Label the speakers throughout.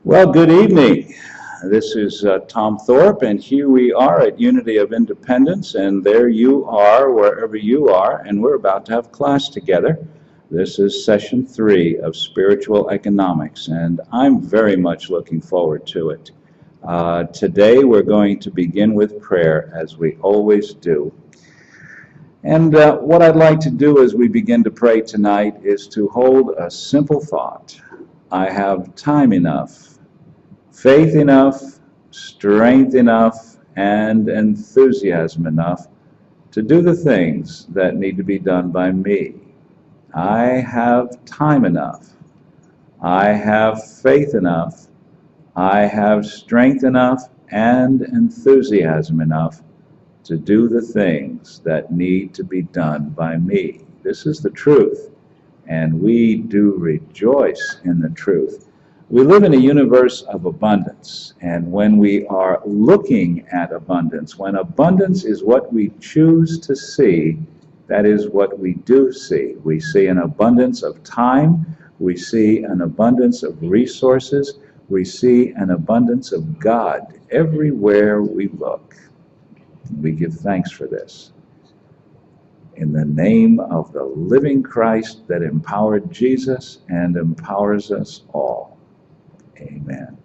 Speaker 1: Well, good evening. This is Tom Thorpe, and here we are at Unity of Independence, and there you are, wherever you are, and we're about to have class together. This is session 3 of Spiritual Economics, and I'm very much looking forward to it. Today we're going to begin with prayer, as we always do. And what I'd like to do as we begin to pray tonight is to hold a simple thought. I have time enough, faith enough, strength enough, and enthusiasm enough to do the things that need to be done by me. I have time enough. I have faith enough. I have strength enough and enthusiasm enough to do the things that need to be done by me. This is the truth, and we do rejoice in the truth. We live in a universe of abundance, and when we are looking at abundance, when abundance is what we choose to see, that is what we do see. We see an abundance of time, we see an abundance of resources, we see an abundance of God everywhere we look. We give thanks for this. In the name of the living Christ that empowered Jesus and empowers us all. Amen.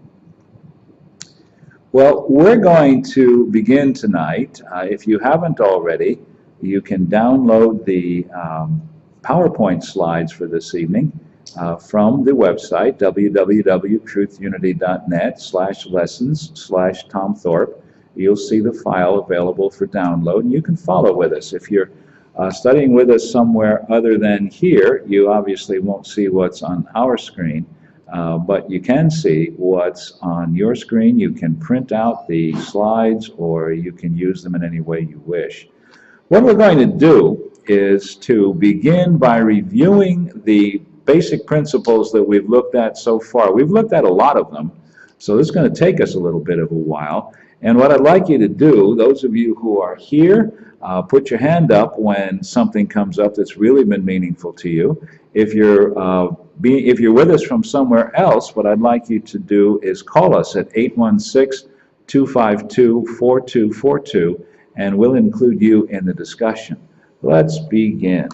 Speaker 1: Well, we're going to begin tonight. If you haven't already, you can download the PowerPoint slides for this evening from the website, www.truthunity.net/lessons/Tom Thorpe. You'll see the file available for download, and you can follow with us. If you're studying with us somewhere other than here, you obviously won't see what's on our screen. But you can see what's on your screen. You can print out the slides, or you can use them in any way you wish. What we're going to do is to begin by reviewing the basic principles that we've looked at so far. We've looked at a lot of them, so this is going to take us a little bit of a while. And what I'd like you to do, those of you who are here, put your hand up when something comes up that's really been meaningful to you. If you're with us from somewhere else, what I'd like you to do is call us at 816-252-4242, and we'll include you in the discussion. Let's begin.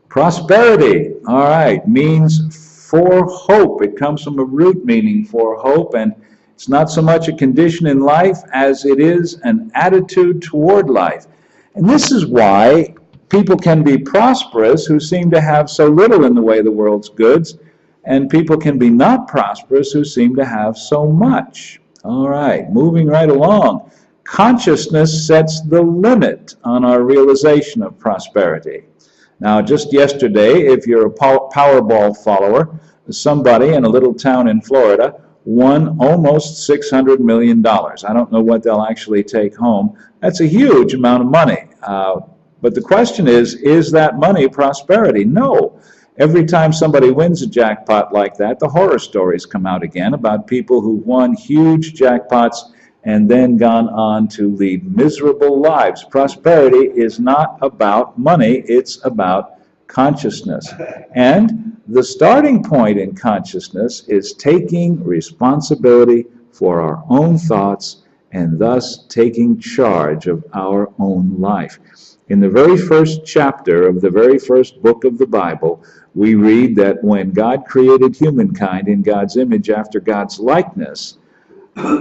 Speaker 1: Prosperity, all right, means for hope. It comes from a root meaning for hope, and it's not so much a condition in life as it is an attitude toward life. And this is why people can be prosperous who seem to have so little in the way of the world's goods, and people can be not prosperous who seem to have so much. All right, moving right along. Consciousness sets the limit on our realization of prosperity. Now, just yesterday, if you're a Powerball follower, somebody in a little town in Florida won almost $600 million. I don't know what they'll actually take home. That's a huge amount of money. But the question is that money prosperity? No. Every time somebody wins a jackpot like that, the horror stories come out again about people who won huge jackpots and then gone on to lead miserable lives. Prosperity is not about money, it's about consciousness. And the starting point in consciousness is taking responsibility for our own thoughts and thus taking charge of our own life. In the very first chapter of the very first book of the Bible, we read that when God created humankind in God's image after God's likeness,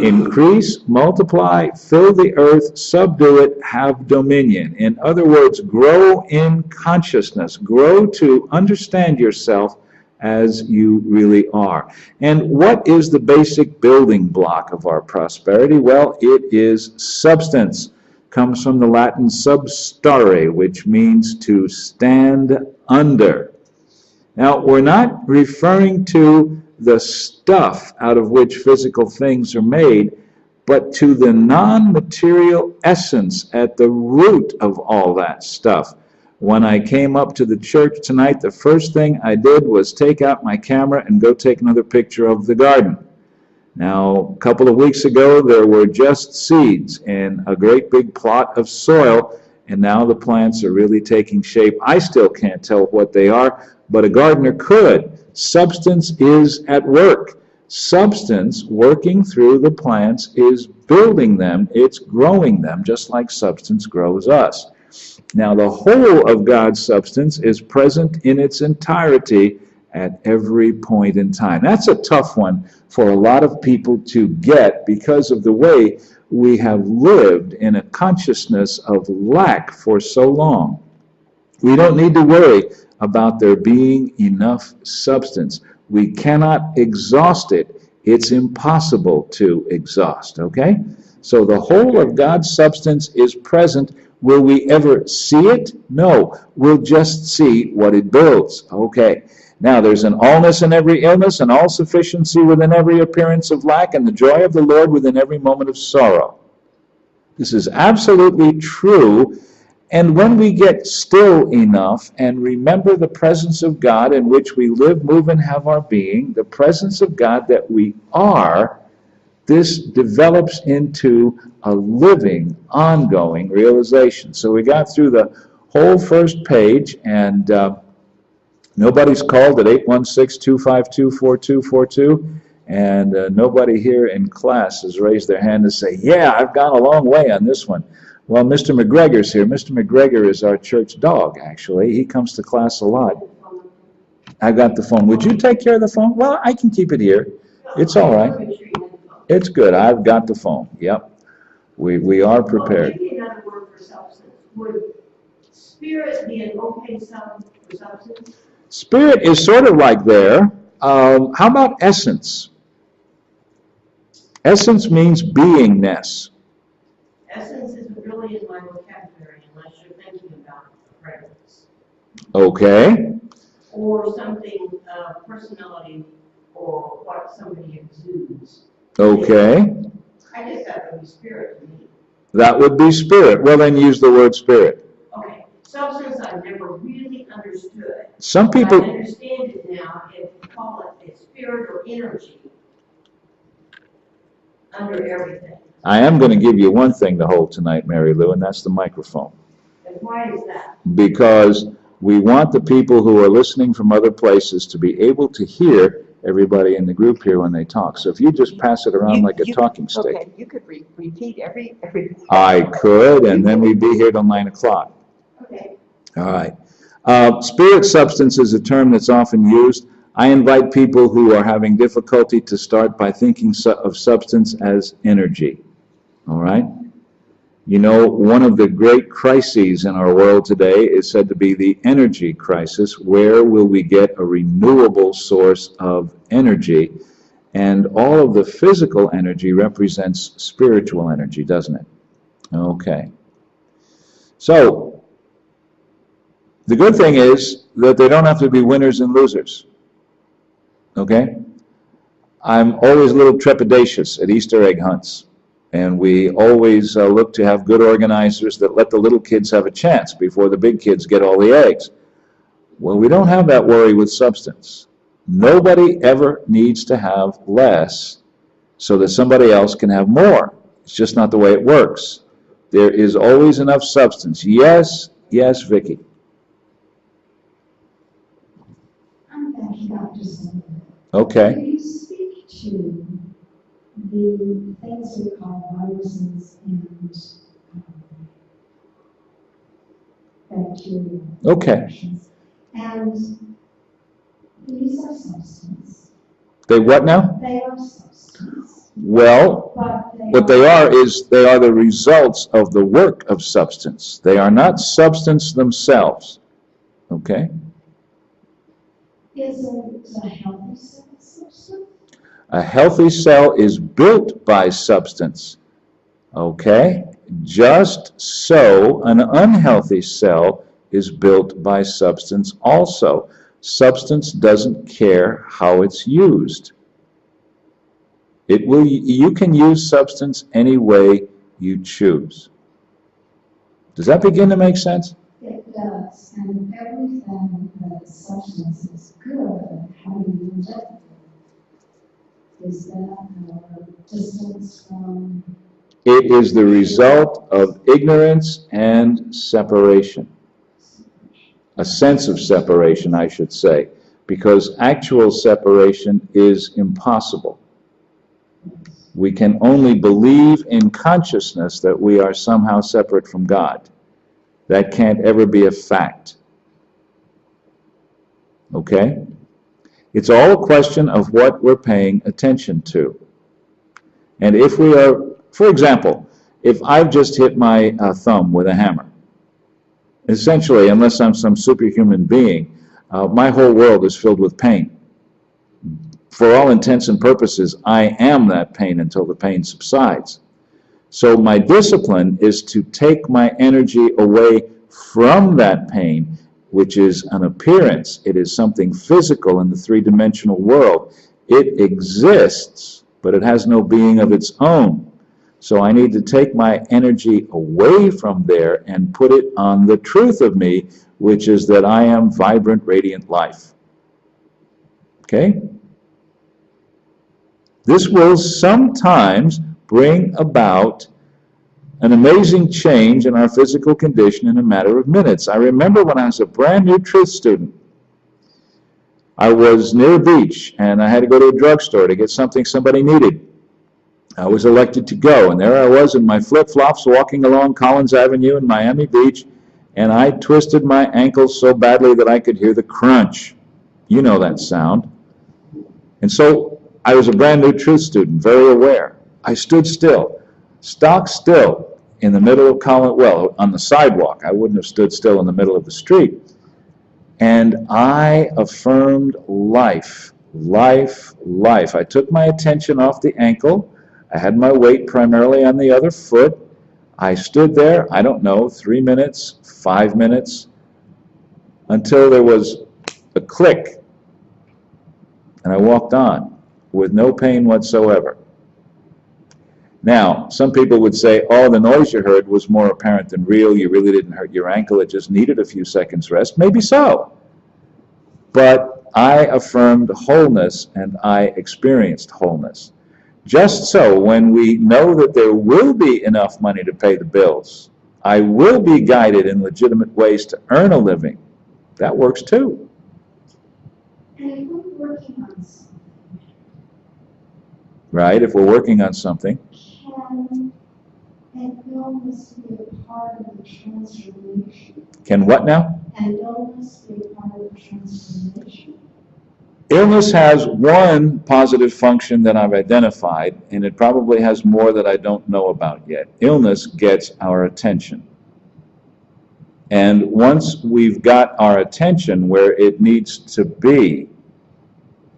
Speaker 1: increase, multiply, fill the earth, subdue it, have dominion. In other words, grow in consciousness. Grow to understand yourself as you really are. And what is the basic building block of our prosperity? Well, it is substance. Comes from the Latin substare, which means to stand under. Now, we're not referring to the stuff out of which physical things are made, but to the non-material essence at the root of all that stuff. When I came up to the church tonight, the first thing I did was take out my camera and go take another picture of the garden. Now, a couple of weeks ago, there were just seeds in a great big plot of soil, and now the plants are really taking shape. I still can't tell what they are, but a gardener could. Substance is at work. Substance working through the plants is building them, it's growing them, just like substance grows us. Now, the whole of God's substance is present in its entirety at every point in time. That's a tough one for a lot of people to get because of the way we have lived in a consciousness of lack for so long. We don't need to worry about there being enough substance. We cannot exhaust it. It's impossible to exhaust, okay? So the whole of God's substance is present. Will we ever see it? No. We'll just see what it builds. Okay. Now, there's an allness in every illness, and all sufficiency within every appearance of lack, and the joy of the Lord within every moment of sorrow. This is absolutely true. And when we get still enough and remember the presence of God in which we live, move, and have our being, the presence of God that we are, this develops into a living, ongoing realization. So we got through the whole first page, and nobody's called at 816-252-4242, and nobody here in class has raised their hand to say, yeah, I've gone a long way on this one. Well, Mr. McGregor's here. Mr. McGregor is our church dog, actually. He comes to class a lot. I got the phone. Would you take care of the phone? Well, I can keep it here. It's all right. It's good. I've got the phone. Yep. We are prepared.
Speaker 2: Maybe another word for substance. Would spirit be an okay sound for substance?
Speaker 1: Spirit is sort of like there. How about essence? Essence means beingness.
Speaker 2: Essence isn't really in my vocabulary unless you're thinking about fragrance.
Speaker 1: Okay.
Speaker 2: Or something, personality, or what somebody exudes.
Speaker 1: Okay.
Speaker 2: I guess that would be spirit to me.
Speaker 1: That would be spirit. Well, then use the word spirit.
Speaker 2: Okay. Substance I've never really understood.
Speaker 1: Some people...
Speaker 2: I understand it now if you call it a spirit or energy under everything.
Speaker 1: I am going to give you one thing to hold tonight, Mary Lou, and that's the microphone.
Speaker 2: And why is that?
Speaker 1: Because we want the people who are listening from other places to be able to hear everybody in the group here when they talk. So if you just pass it around like a talking stick.
Speaker 3: Okay, you could repeat every.
Speaker 1: I could, and then we'd be here till 9 o'clock.
Speaker 2: Okay.
Speaker 1: All right. Spirit substance is a term that's often used. I invite people who are having difficulty to start by thinking of substance as energy. All right? You know, one of the great crises in our world today is said to be the energy crisis. Where will we get a renewable source of energy? And all of the physical energy represents spiritual energy, doesn't it? Okay. So, the good thing is that they don't have to be winners and losers. Okay? I'm always a little trepidatious at Easter egg hunts. And we always look to have good organizers that let the little kids have a chance before the big kids get all the eggs. Well, we don't have that worry with substance. Nobody ever needs to have less so that somebody else can have more. It's just not the way it works. There is always enough substance. Yes, yes, Vicki.
Speaker 4: I'm Becky, Dr. Simon.
Speaker 1: Okay.
Speaker 4: Could you speak to the things we call viruses and bacteria?
Speaker 1: Okay.
Speaker 4: And these are substance.
Speaker 1: They what now?
Speaker 4: They are substance.
Speaker 1: Well, what they are is they are the results of the work of substance. They are not substance themselves. Okay?
Speaker 4: Isn't a healthy cell substance?
Speaker 1: A healthy cell is built by substance. Okay? Just so an unhealthy cell is built by substance also. Substance doesn't care how it's used. You can use substance any way you choose. Does that begin to make sense?
Speaker 4: It does. And everything that substance is good, how do you use it? Is that our distance from?
Speaker 1: It is the result of ignorance and separation. A sense of separation, I should say, because actual separation is impossible. We can only believe in consciousness that we are somehow separate from God. That can't ever be a fact. Okay? It's all a question of what we're paying attention to. And if we are, for example, if I've just hit my thumb with a hammer, essentially, unless I'm some superhuman being, my whole world is filled with pain. For all intents and purposes, I am that pain until the pain subsides. So my discipline is to take my energy away from that pain, which is an appearance. It is something physical in the three-dimensional world. It exists, but it has no being of its own. So I need to take my energy away from there and put it on the truth of me, which is that I am vibrant, radiant life. Okay? This will sometimes bring about an amazing change in our physical condition in a matter of minutes. I remember when I was a brand new truth student, I was near a beach and I had to go to a drugstore to get something somebody needed. I was elected to go, and there I was in my flip-flops walking along Collins Avenue in Miami Beach, and I twisted my ankles so badly that I could hear the crunch. You know that sound. And so I was a brand new truth student, very aware. I stood still, stock still in the middle of Collins, well, on the sidewalk. I wouldn't have stood still in the middle of the street. And I affirmed life, life, life. I took my attention off the ankle. I had my weight primarily on the other foot. I stood there, I don't know, 3 minutes, 5 minutes, until there was a click. And I walked on with no pain whatsoever. Now, some people would say, oh, the noise you heard was more apparent than real. You really didn't hurt your ankle. It just needed a few seconds rest. Maybe so. But I affirmed wholeness, and I experienced wholeness. Just so, when we know that there will be enough money to pay the bills, I will be guided in legitimate ways to earn a living. That works too.
Speaker 4: And if we're working on something,
Speaker 1: Right? If we're working on something.
Speaker 4: can an illness be a part of the transformation?
Speaker 1: Can what now?
Speaker 4: An illness be a part of the transformation?
Speaker 1: Illness has one positive function that I've identified, and it probably has more that I don't know about yet. Illness gets our attention. And once we've got our attention where it needs to be,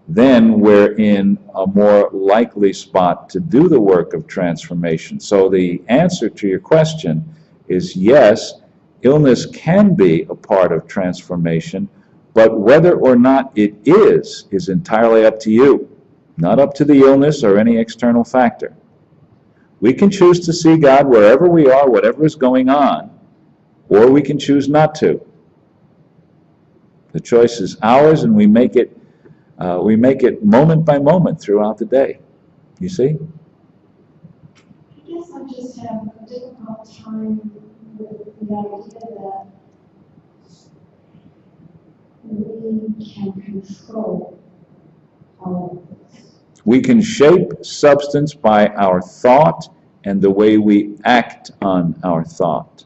Speaker 1: then we're in a more likely spot to do the work of transformation. So the answer to your question is yes, illness can be a part of transformation, but whether or not it is entirely up to you, not up to the illness or any external factor. We can choose to see God wherever we are, whatever is going on, or we can choose not to. The choice is ours, and we make it moment by moment throughout the day. You see?
Speaker 4: I guess I just have a difficult time with the idea that we can control all of this.
Speaker 1: We can shape substance by our thought and the way we act on our thought.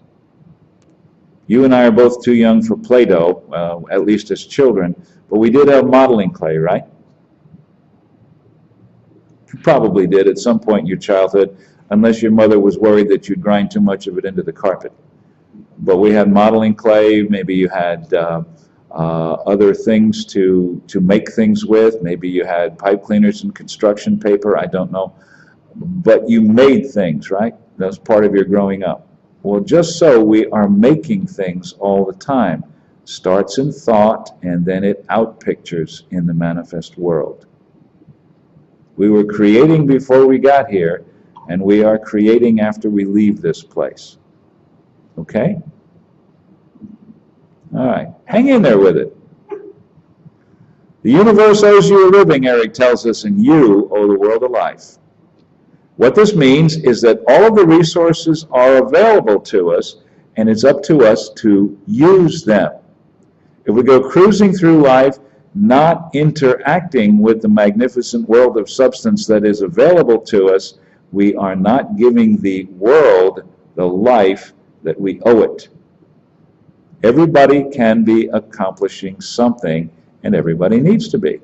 Speaker 1: You and I are both too young for Play-Doh, at least as children, but we did have modeling clay, right? You probably did at some point in your childhood, unless your mother was worried that you'd grind too much of it into the carpet. But we had modeling clay. Maybe you had other things to make things with. Maybe you had pipe cleaners and construction paper. I don't know. But you made things, right? That was part of your growing up. Well, just so we are making things all the time. Starts in thought, and then it outpictures in the manifest world. We were creating before we got here, and we are creating after we leave this place. Okay? All right. Hang in there with it. The universe owes you a living, Eric tells us, and you owe the world a life. What this means is that all of the resources are available to us, and it's up to us to use them. If we go cruising through life not interacting with the magnificent world of substance that is available to us, we are not giving the world the life that we owe it. Everybody can be accomplishing something, and everybody needs to be.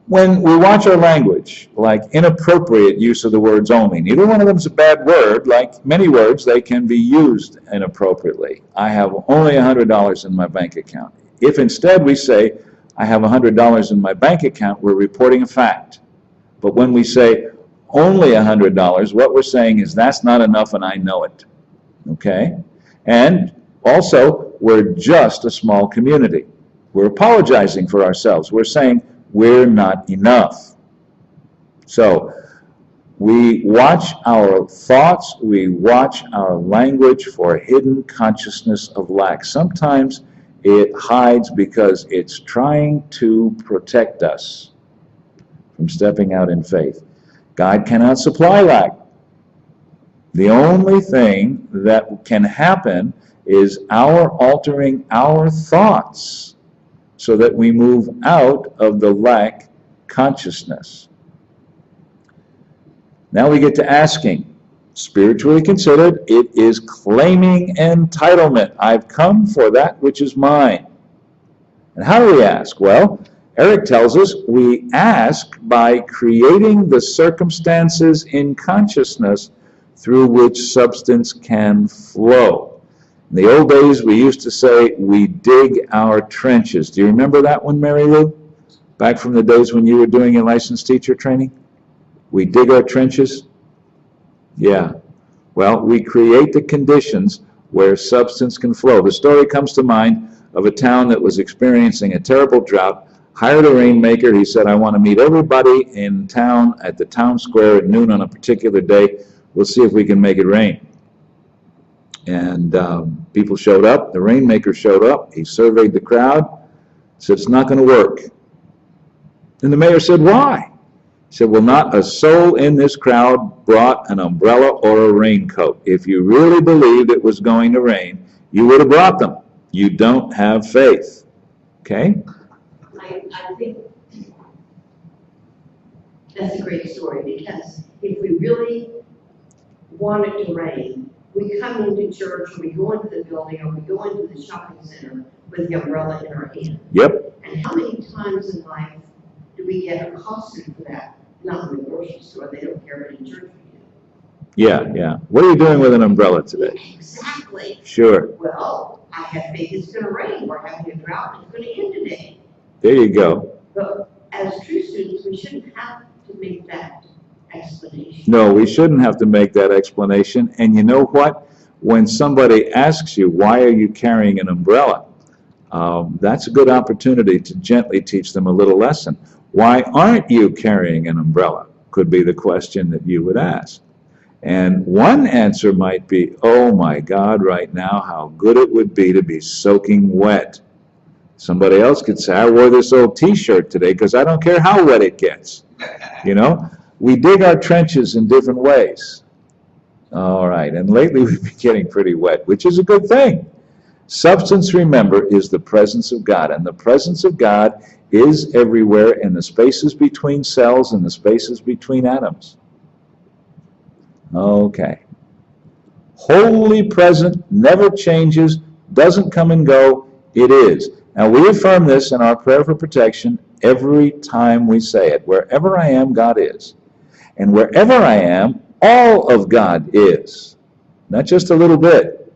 Speaker 1: When we watch our language, like inappropriate use of the words only, neither one of them is a bad word. Like many words, they can be used inappropriately. I have only $100 in my bank account. If instead we say, I have $100 in my bank account, we're reporting a fact. But when we say only $100, what we're saying is that's not enough and I know it. Okay? And also, we're just a small community. We're apologizing for ourselves. We're saying we're not enough. So, we watch our thoughts, we watch our language for hidden consciousness of lack. Sometimes it hides because it's trying to protect us from stepping out in faith. God cannot supply lack. The only thing that can happen is our altering our thoughts so that we move out of the lack consciousness. Now we get to asking. Spiritually considered, it is claiming entitlement. I've come for that which is mine. And how do we ask? Well, Eric tells us we ask by creating the circumstances in consciousness through which substance can flow. In the old days, we used to say, we dig our trenches. Do you remember that one, Mary Lou? Back from the days when you were doing your licensed teacher training? We dig our trenches? Yeah. Well, we create the conditions where substance can flow. The story comes to mind of a town that was experiencing a terrible drought, hired a rainmaker. He said, I want to meet everybody in town at the town square at noon on a particular day. We'll see if we can make it rain. And people showed up. The rainmaker showed up. He surveyed the crowd, said, it's not going to work. And the mayor said, why? He said, well, not a soul in this crowd brought an umbrella or a raincoat. If you really believed it was going to rain, you would have brought them. You don't have faith. Okay?
Speaker 2: I think that's a great story, because if we really want it to rain, we come into church, or we go into the building, or we go into the shopping center with the umbrella in our hand.
Speaker 1: Yep.
Speaker 2: And how many times in life do we get accosted for that? Not in the grocery store, they don't care, but in church we do.
Speaker 1: Yeah, yeah. What are you doing with an umbrella today?
Speaker 2: Exactly.
Speaker 1: Sure.
Speaker 2: Well, I have faith it's going to rain. We're having a drought. It's going to end today.
Speaker 1: There you go.
Speaker 2: But as true students, we shouldn't have to make that explanation.
Speaker 1: No, we shouldn't have to make that explanation. And you know what? When somebody asks you, why are you carrying an umbrella? That's a good opportunity to gently teach them a little lesson. Why aren't you carrying an umbrella? Could be the question that you would ask. And one answer might be, oh my God, right now, how good it would be to be soaking wet. Somebody else could say, I wore this old t-shirt today because I don't care how wet it gets. You know, we dig our trenches in different ways. All right, and lately we've been getting pretty wet, which is a good thing. Substance, remember, is the presence of God, and the presence of God is everywhere in the spaces between cells and the spaces between atoms. Okay. Wholly present, never changes, doesn't come and go, it is. Now we affirm this in our prayer for protection every time we say it. Wherever I am, God is. And wherever I am, all of God is. Not just a little bit.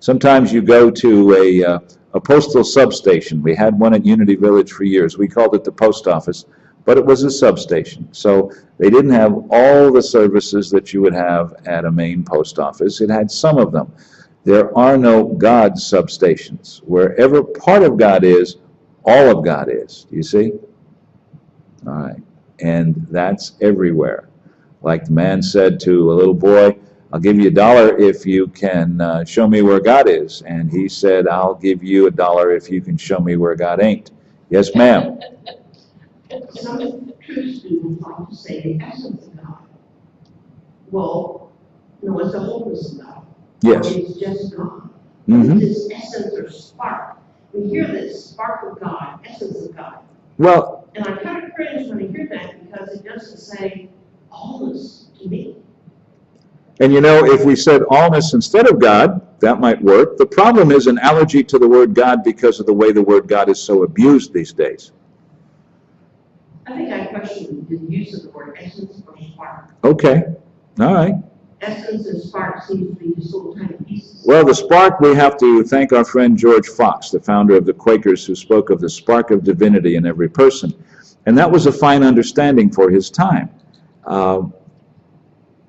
Speaker 1: Sometimes you go to a postal substation. We had one at Unity Village for years. We called it the post office, but it was a substation. So they didn't have all the services that you would have at a main post office. It had some of them. There are no God substations. Wherever part of God is, all of God is. Do you see? All right. And that's everywhere. Like the man said to a little boy, I'll give you $1 if you can show me where God is. And he said, I'll give you $1 if you can show me where God ain't. Yes, ma'am.
Speaker 2: Some true students like to say the essence of God. Well, no, it's the wholeness of God.
Speaker 1: Yes.
Speaker 2: It's just God.
Speaker 1: Mm-hmm.
Speaker 2: This essence or spark we hear this spark of God, essence of God.
Speaker 1: Well,
Speaker 2: And I kind of cringe when I hear that because it doesn't say allness to me.
Speaker 1: and if we said allness instead of God, that might work. The problem is an allergy to the word God because of the way the word God is so abused these days.
Speaker 2: I think I question the use of the word essence or spark.
Speaker 1: Okay, all right.
Speaker 2: Essence and spark seems to be just little tiny pieces.
Speaker 1: Well, the spark, we have to thank our friend George Fox, the founder of the Quakers, who spoke of the spark of divinity in every person. And that was a fine understanding for his time.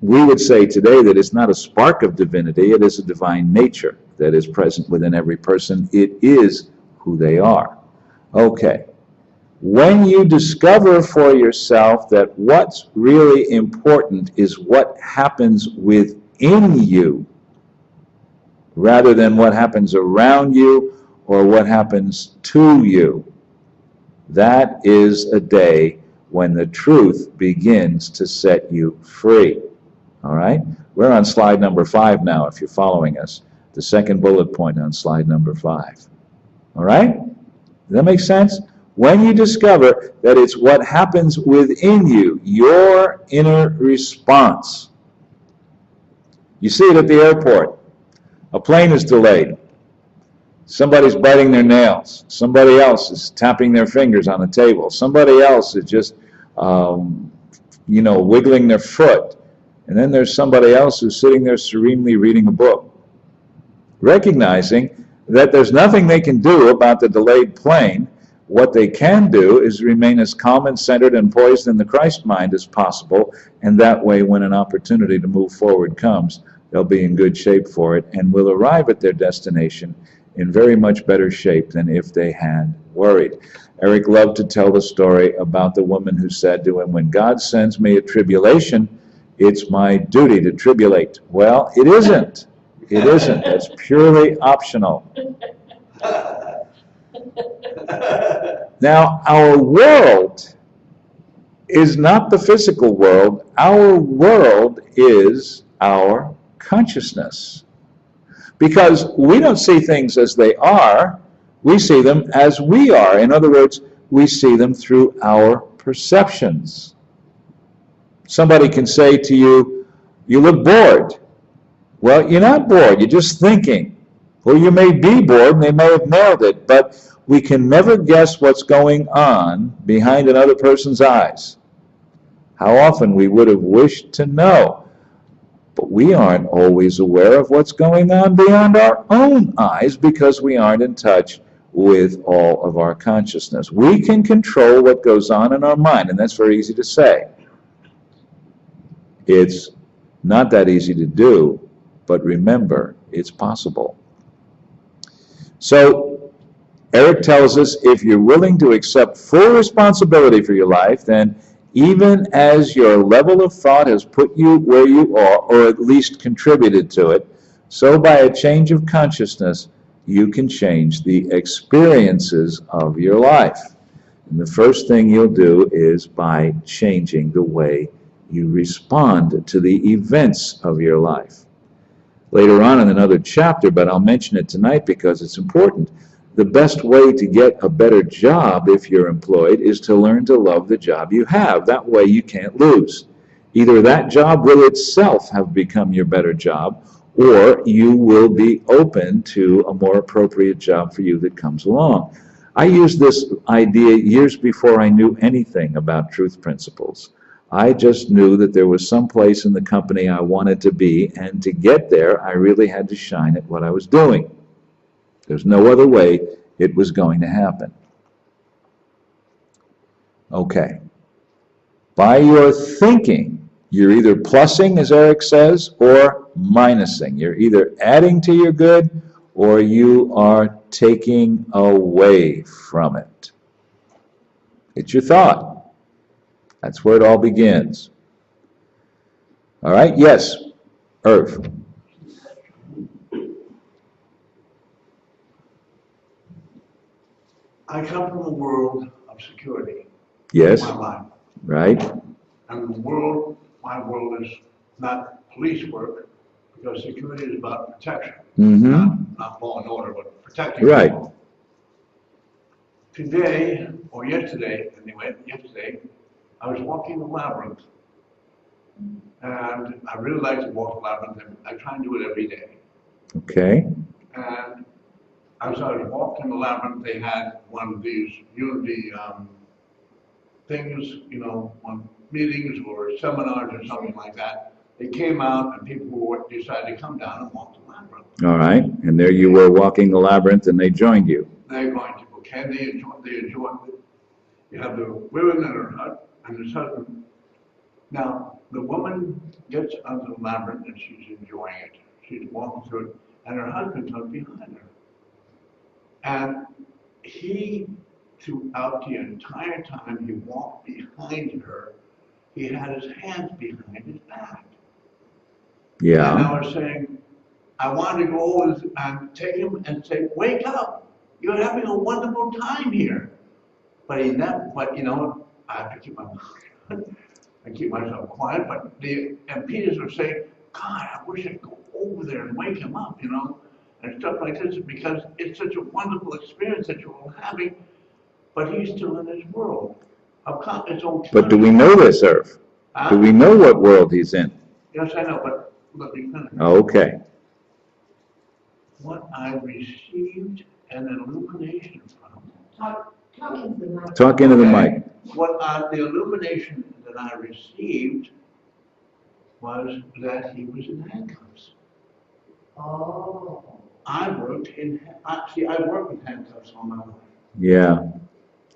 Speaker 1: We would say today that it's not a spark of divinity, it is a divine nature that is present within every person. It is who they are. Okay. When you discover for yourself that what's really important is what happens within you, rather than what happens around you or what happens to you, that is a day when the truth begins to set you free. All right? We're on slide number 5 now, if you're following us. The second bullet point on slide number 5. All right? Does that make sense? When you discover that it's what happens within you, your inner response. You see it at the airport. A plane is delayed. Somebody's biting their nails. Somebody else is tapping their fingers on the table. Somebody else is just, wiggling their foot. And then there's somebody else who's sitting there serenely reading a book, recognizing that there's nothing they can do about the delayed plane. What they can do is remain as calm and centered and poised in the Christ mind as possible, and that way when an opportunity to move forward comes, they'll be in good shape for it and will arrive at their destination in very much better shape than if they had worried. Eric loved to tell the story about the woman who said to him, when God sends me a tribulation, it's my duty to tribulate. Well, it isn't. It isn't. It's purely optional. Now, our world is not the physical world. Our world is our consciousness. Because we don't see things as they are, we see them as we are. In other words, we see them through our perceptions. Somebody can say to you, you look bored. Well, you're not bored, you're just thinking. Or you may be bored and they may have nailed it, but we can never guess what's going on behind another person's eyes. How often we would have wished to know, but we aren't always aware of what's going on beyond our own eyes because we aren't in touch with all of our consciousness. We can control what goes on in our mind, and that's very easy to say. It's not that easy to do, but remember, it's possible. So, Eric tells us if you're willing to accept full responsibility for your life, then even as your level of thought has put you where you are, or at least contributed to it, so by a change of consciousness, you can change the experiences of your life. And the first thing you'll do is by changing the way you respond to the events of your life. Later on in another chapter, but I'll mention it tonight because it's important, the best way to get a better job if you're employed is to learn to love the job you have. That way you can't lose. Either that job will itself have become your better job, or you will be open to a more appropriate job for you that comes along. I used this idea years before I knew anything about truth principles. I just knew that there was some place in the company I wanted to be, and to get there, I really had to shine at what I was doing. There's no other way it was going to happen. Okay. By your thinking, you're either plussing, as Eric says, or minusing. You're either adding to your good, or you are taking away from it. It's your thought. That's where it all begins. All right? Yes, Irv.
Speaker 5: I come from a world of security.
Speaker 1: Yes.
Speaker 5: In my life.
Speaker 1: Right.
Speaker 5: And my world is not police work, because security is about protection.
Speaker 1: Mm-hmm.
Speaker 5: Not law and order, but protecting
Speaker 1: right.
Speaker 5: people. today, or yesterday, anyway, yesterday, I was walking the labyrinth. And I really like to walk the labyrinth, and I try and do it every day.
Speaker 1: Okay.
Speaker 5: And as I was walking the labyrinth, they had one of these unity things, you know, on meetings or seminars or something like that. They came out and people who decided to come down and walk the labyrinth.
Speaker 1: All right. And there you were walking the labyrinth, and they joined you.
Speaker 5: They're going to, okay, they enjoy it. You have the women in her hut and the husband. Now, the woman gets under the labyrinth and she's enjoying it. She's walking through it, and her husband comes behind her. And he, throughout the entire time he walked behind her, he had his hands behind his back. And
Speaker 1: Yeah.
Speaker 5: I was saying, I wanted to go over and take him and say, wake up, you're having a wonderful time here. But he never, but you know, I have to keep my I keep myself quiet, but and Peter's were saying, God, I wish I'd go over there and wake him up, you know, and stuff like this, because it's such a wonderful experience that you're all having, but he's still in his world. His own
Speaker 1: But do we know this, Irv? Do we know what world he's in?
Speaker 5: Yes, I know, but let me finish.
Speaker 1: Okay.
Speaker 5: What I received an illumination from,
Speaker 2: Talking to the mic.
Speaker 1: Talk into the mic.
Speaker 5: the illumination that I received was that he was in handcuffs.
Speaker 2: Oh.
Speaker 5: I worked with handcuffs all my life.
Speaker 1: Yeah.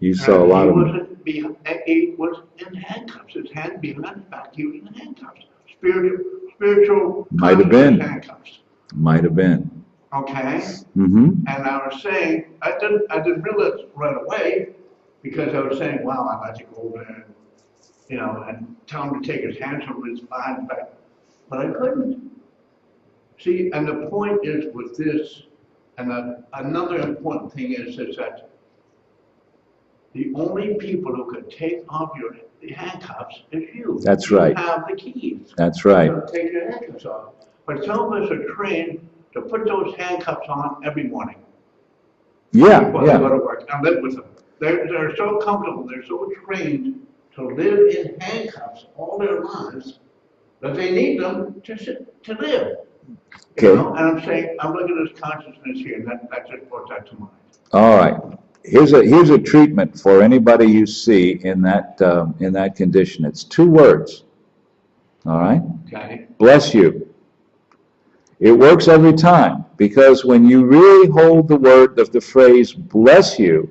Speaker 1: You saw a lot of them.
Speaker 5: He was in handcuffs, his hand behind his back, he was in handcuffs. Spiritual
Speaker 1: Might have been.
Speaker 5: handcuffs.
Speaker 1: Might have been.
Speaker 5: Okay?
Speaker 1: Mm-hmm.
Speaker 5: And I was saying, I didn't realize right away, because I was saying, wow, I'd like to go over there and, you know, and tell him to take his hands from his behind his back. But I couldn't. See, and the point is with this, and another important thing is that the only people who can take off the handcuffs is you.
Speaker 1: That's right.
Speaker 5: You have the keys.
Speaker 1: That's right.
Speaker 5: So take your handcuffs off. But some of us are trained to put those handcuffs on every morning.
Speaker 1: Yeah,
Speaker 5: Before they go
Speaker 1: yeah.
Speaker 5: to work and live with them. They're so comfortable, they're so trained to live in handcuffs all their lives that they need them to live.
Speaker 1: Okay.
Speaker 5: You know? And I'm saying, I'm looking at this consciousness here, and that just brought that to mind.
Speaker 1: All right. Here's a treatment for anybody you see in that condition. It's 2 words. All right?
Speaker 5: Okay?
Speaker 1: Bless you. It works every time, because when you really hold the phrase bless you,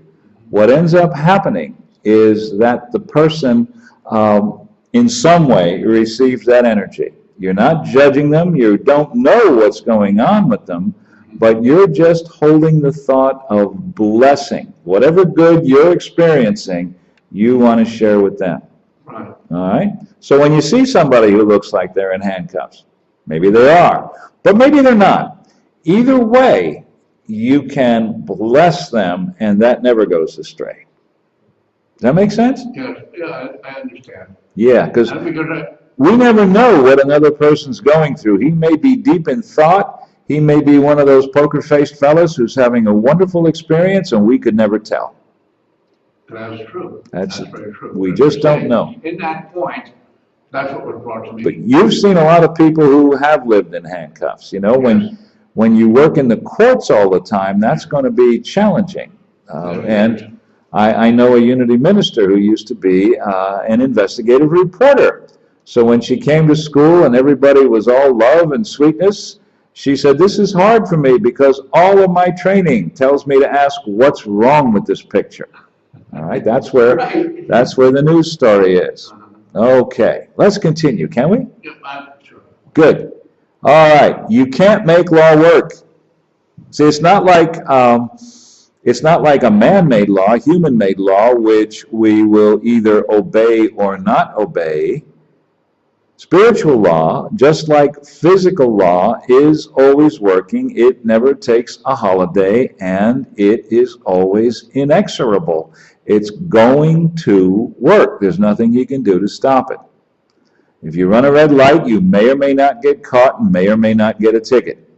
Speaker 1: what ends up happening is that the person in some way receives that energy. You're not judging them, you don't know what's going on with them, but you're just holding the thought of blessing. Whatever good you're experiencing, you want to share with them.
Speaker 5: Right.
Speaker 1: All right? So when you see somebody who looks like they're in handcuffs, maybe they are, but maybe they're not. Either way, you can bless them, and that never goes astray. Does that make sense?
Speaker 5: Yes, yeah, I understand.
Speaker 1: Yeah, because
Speaker 5: And because
Speaker 1: we never know what another person's going through. He may be deep in thought. He may be one of those poker-faced fellas who's having a wonderful experience, and we could never tell.
Speaker 5: that's true.
Speaker 1: That's
Speaker 5: very true.
Speaker 1: we
Speaker 5: But
Speaker 1: just
Speaker 5: I'm
Speaker 1: don't
Speaker 5: saying,
Speaker 1: know.
Speaker 5: In that point, that's what was brought to me.
Speaker 1: But you've seen a lot of people who have lived in handcuffs. You know, when you work in the courts all the time, that's going to be challenging. And I know a Unity minister who used to be an investigative reporter. So when she came to school and everybody was all love and sweetness, she said, this is hard for me because all of my training tells me to ask what's wrong with this picture. All right, that's where the news story is. Okay, let's continue, can we?
Speaker 5: Yeah, I'm sure.
Speaker 1: Good. All right, you can't make law work. See, it's not like a man-made law, human-made law, which we will either obey or not obey. Spiritual law, just like physical law, is always working. It never takes a holiday, and it is always inexorable. It's going to work. There's nothing you can do to stop it. If you run a red light, you may or may not get caught and may or may not get a ticket.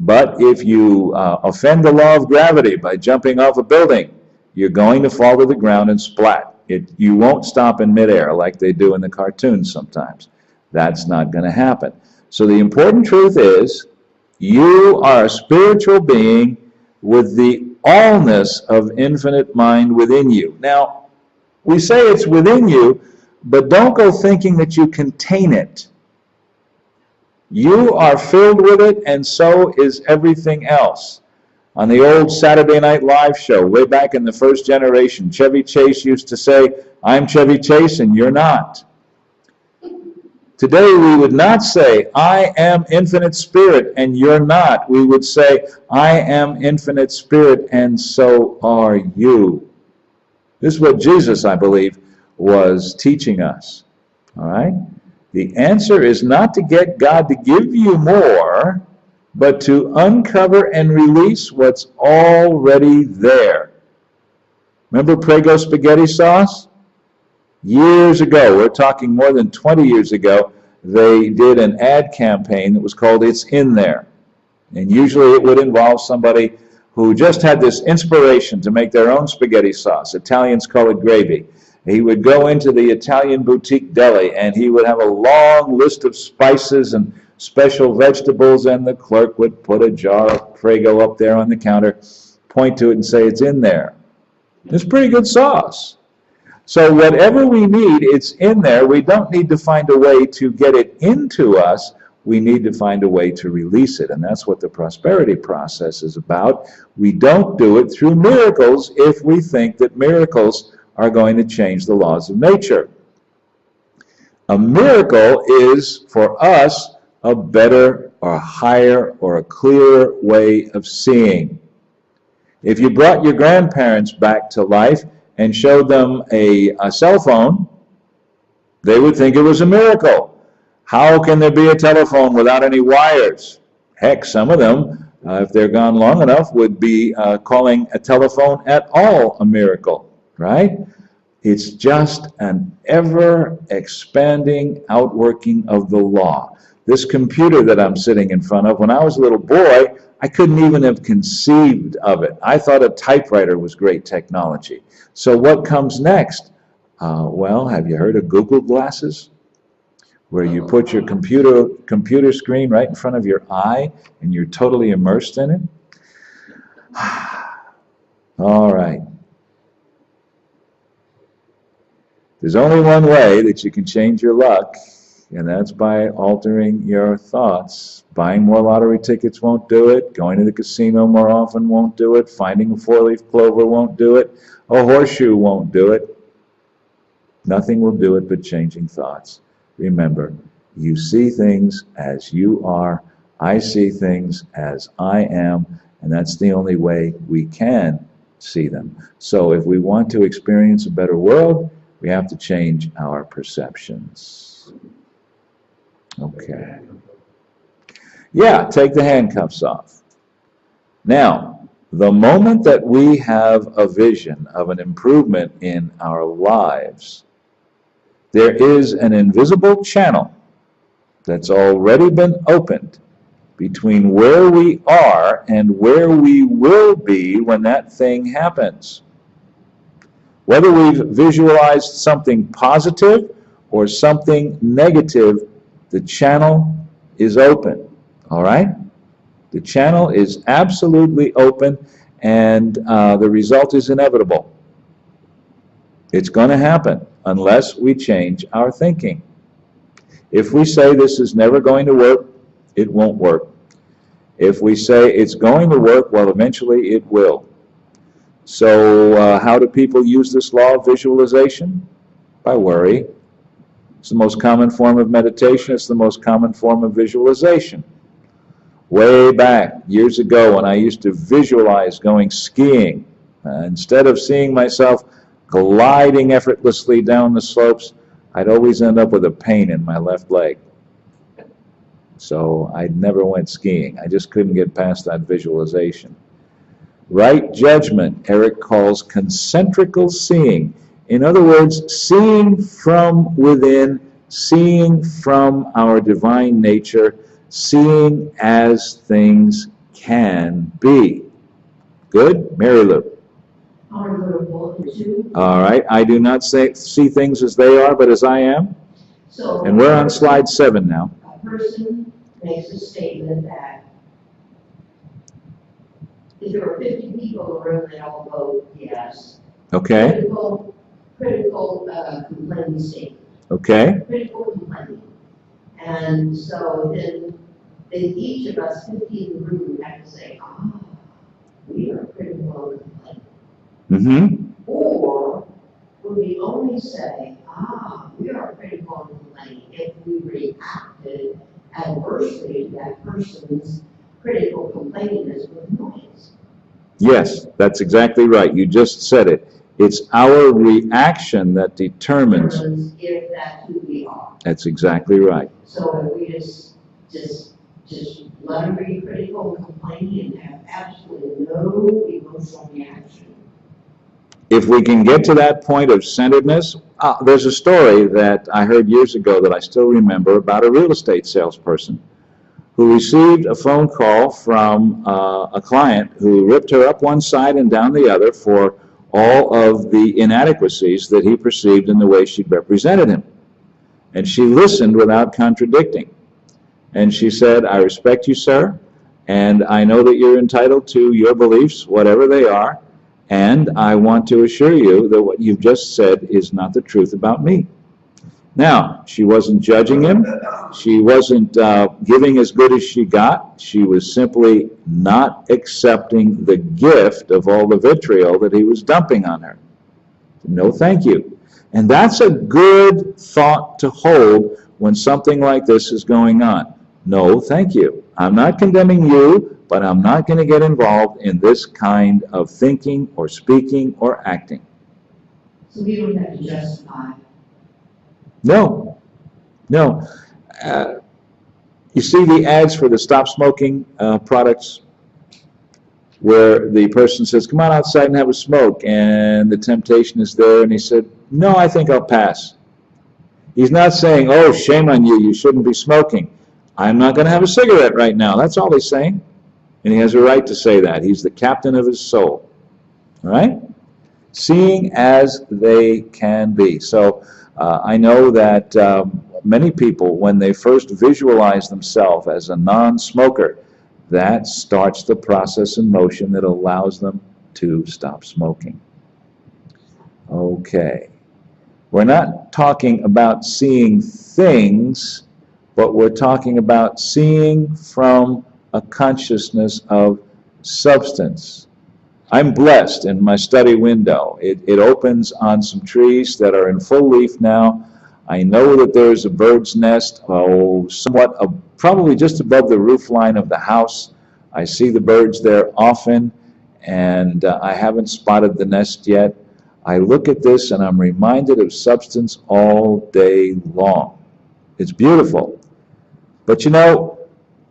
Speaker 1: But if you offend the law of gravity by jumping off a building, you're going to fall to the ground and splat. You won't stop in midair like they do in the cartoons sometimes. That's not going to happen. So the important truth is, you are a spiritual being with the allness of infinite mind within you. Now, we say it's within you, but don't go thinking that you contain it. You are filled with it, and so is everything else. On the old Saturday Night Live show, way back in the first generation, Chevy Chase used to say, "I'm Chevy Chase and you're not." Today we would not say, "I am infinite spirit and you're not." We would say, "I am infinite spirit and so are you." This is what Jesus, I believe, was teaching us. All right? The answer is not to get God to give you more, but to uncover and release what's already there. Remember Prego spaghetti sauce? Years ago, we're talking more than 20 years ago, they did an ad campaign that was called "It's in There." And usually it would involve somebody who just had this inspiration to make their own spaghetti sauce. Italians call it gravy. He would go into the Italian boutique deli and he would have a long list of spices and special vegetables, and the clerk would put a jar of Prego up there on the counter, point to it and say, "It's in there." It's pretty good sauce. So whatever we need, it's in there. We don't need to find a way to get it into us. We need to find a way to release it. And that's what the prosperity process is about. We don't do it through miracles if we think that miracles are going to change the laws of nature. A miracle is, for us, a better or higher or a clearer way of seeing. If you brought your grandparents back to life and showed them a cell phone, they would think it was a miracle. How can there be a telephone without any wires? Heck, some of them, if they're gone long enough, would be calling a telephone at all a miracle, right? It's just an ever-expanding outworking of the law. This computer that I'm sitting in front of, when I was a little boy, I couldn't even have conceived of it. I thought a typewriter was great technology. So what comes next? Well, have you heard of Google Glasses? Where you put your computer screen right in front of your eye and you're totally immersed in it? All right. There's only one way that you can change your luck, and that's by altering your thoughts. Buying more lottery tickets won't do it. Going to the casino more often won't do it. Finding a four-leaf clover won't do it. A horseshoe won't do it. Nothing will do it but changing thoughts. Remember, you see things as you are. I see things as I am, and that's the only way we can see them. So if we want to experience a better world, we have to change our perceptions. Okay. Yeah, take the handcuffs off. Now, the moment that we have a vision of an improvement in our lives, there is an invisible channel that's already been opened between where we are and where we will be when that thing happens. Whether we've visualized something positive or something negative, the channel is open, all right? The channel is absolutely open, and the result is inevitable. It's going to happen unless we change our thinking. If we say this is never going to work, it won't work. If we say it's going to work, well, eventually it will. So how do people use this law of visualization? By worry. It's the most common form of meditation. It's the most common form of visualization. Way back, years ago, when I used to visualize going skiing, instead of seeing myself gliding effortlessly down the slopes, I'd always end up with a pain in my left leg. So I never went skiing. I just couldn't get past that visualization. Right judgment, Eric calls concentrical seeing. In other words, seeing from within, seeing from our divine nature, seeing as things can be. Good? Mary Lou.
Speaker 2: Our equitable in two.
Speaker 1: All right, I do not see things as they are, but as I am.
Speaker 2: So.
Speaker 1: And we're on slide 7 now.
Speaker 2: A person makes a statement that if there were 50 people in the room, they all vote yes.
Speaker 1: Okay,
Speaker 2: Critical complaining statement.
Speaker 1: okay,
Speaker 2: Critical complaining. And so then each of us, 50 in the room, have to say, we are critical and complaining.
Speaker 1: mm-hmm,
Speaker 2: Or would we only say, we are critical and complaining if we reacted adversely to that person's critical complainingness with noise?
Speaker 1: yes, that's exactly right. You just said it. It's our reaction that determines.
Speaker 2: If that's who we are.
Speaker 1: That's exactly right.
Speaker 2: So if we just let them be critical and complaining and have absolutely no emotional reaction.
Speaker 1: If we can get to that point of centeredness, there's a story that I heard years ago that I still remember about a real estate salesperson who received a phone call from a client who ripped her up one side and down the other for all of the inadequacies that he perceived in the way she'd represented him. And she listened without contradicting. And she said, I respect you, sir, and I know that you're entitled to your beliefs, whatever they are, and I want to assure you that what you've just said is not the truth about me. Now, she wasn't judging him. She wasn't giving as good as she got. She was simply not accepting the gift of all the vitriol that he was dumping on her. No, thank you. And that's a good thought to hold when something like this is going on. No, thank you. I'm not condemning you, but I'm not going to get involved in this kind of thinking or speaking or acting.
Speaker 2: So we don't have to justify.
Speaker 1: No, no. You see the ads for the stop smoking products where the person says, come on outside and have a smoke, and the temptation is there, and he said, no, I think I'll pass. He's not saying, oh, shame on you, you shouldn't be smoking. I'm not going to have a cigarette right now. That's all he's saying. And he has a right to say that. He's the captain of his soul. All right? Seeing as they can be. So I know that many people, when they first visualize themselves as a non-smoker, that starts the process in motion that allows them to stop smoking. Okay. We're not talking about seeing things, but we're talking about seeing from a consciousness of substance. I'm blessed in my study window. It opens on some trees that are in full leaf now. I know that there's a bird's nest, somewhat probably just above the roof line of the house. I see the birds there often, and I haven't spotted the nest yet. I look at this and I'm reminded of substance all day long. It's beautiful. But you know,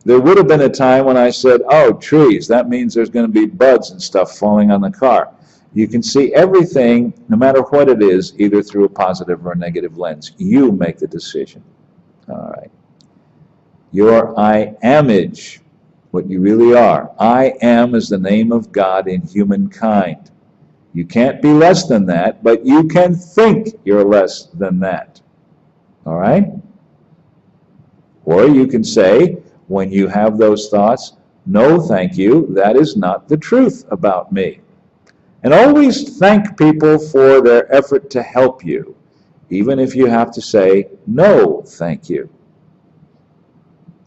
Speaker 1: there would have been a time when I said, oh, trees, that means there's going to be buds and stuff falling on the car. You can see everything, no matter what it is, either through a positive or a negative lens. You make the decision. All right. Your I amage, what you really are. I am is the name of God in humankind. You can't be less than that, but you can think you're less than that. All right? Or you can say, when you have those thoughts, no, thank you, that is not the truth about me. And always thank people for their effort to help you, even if you have to say, no, thank you.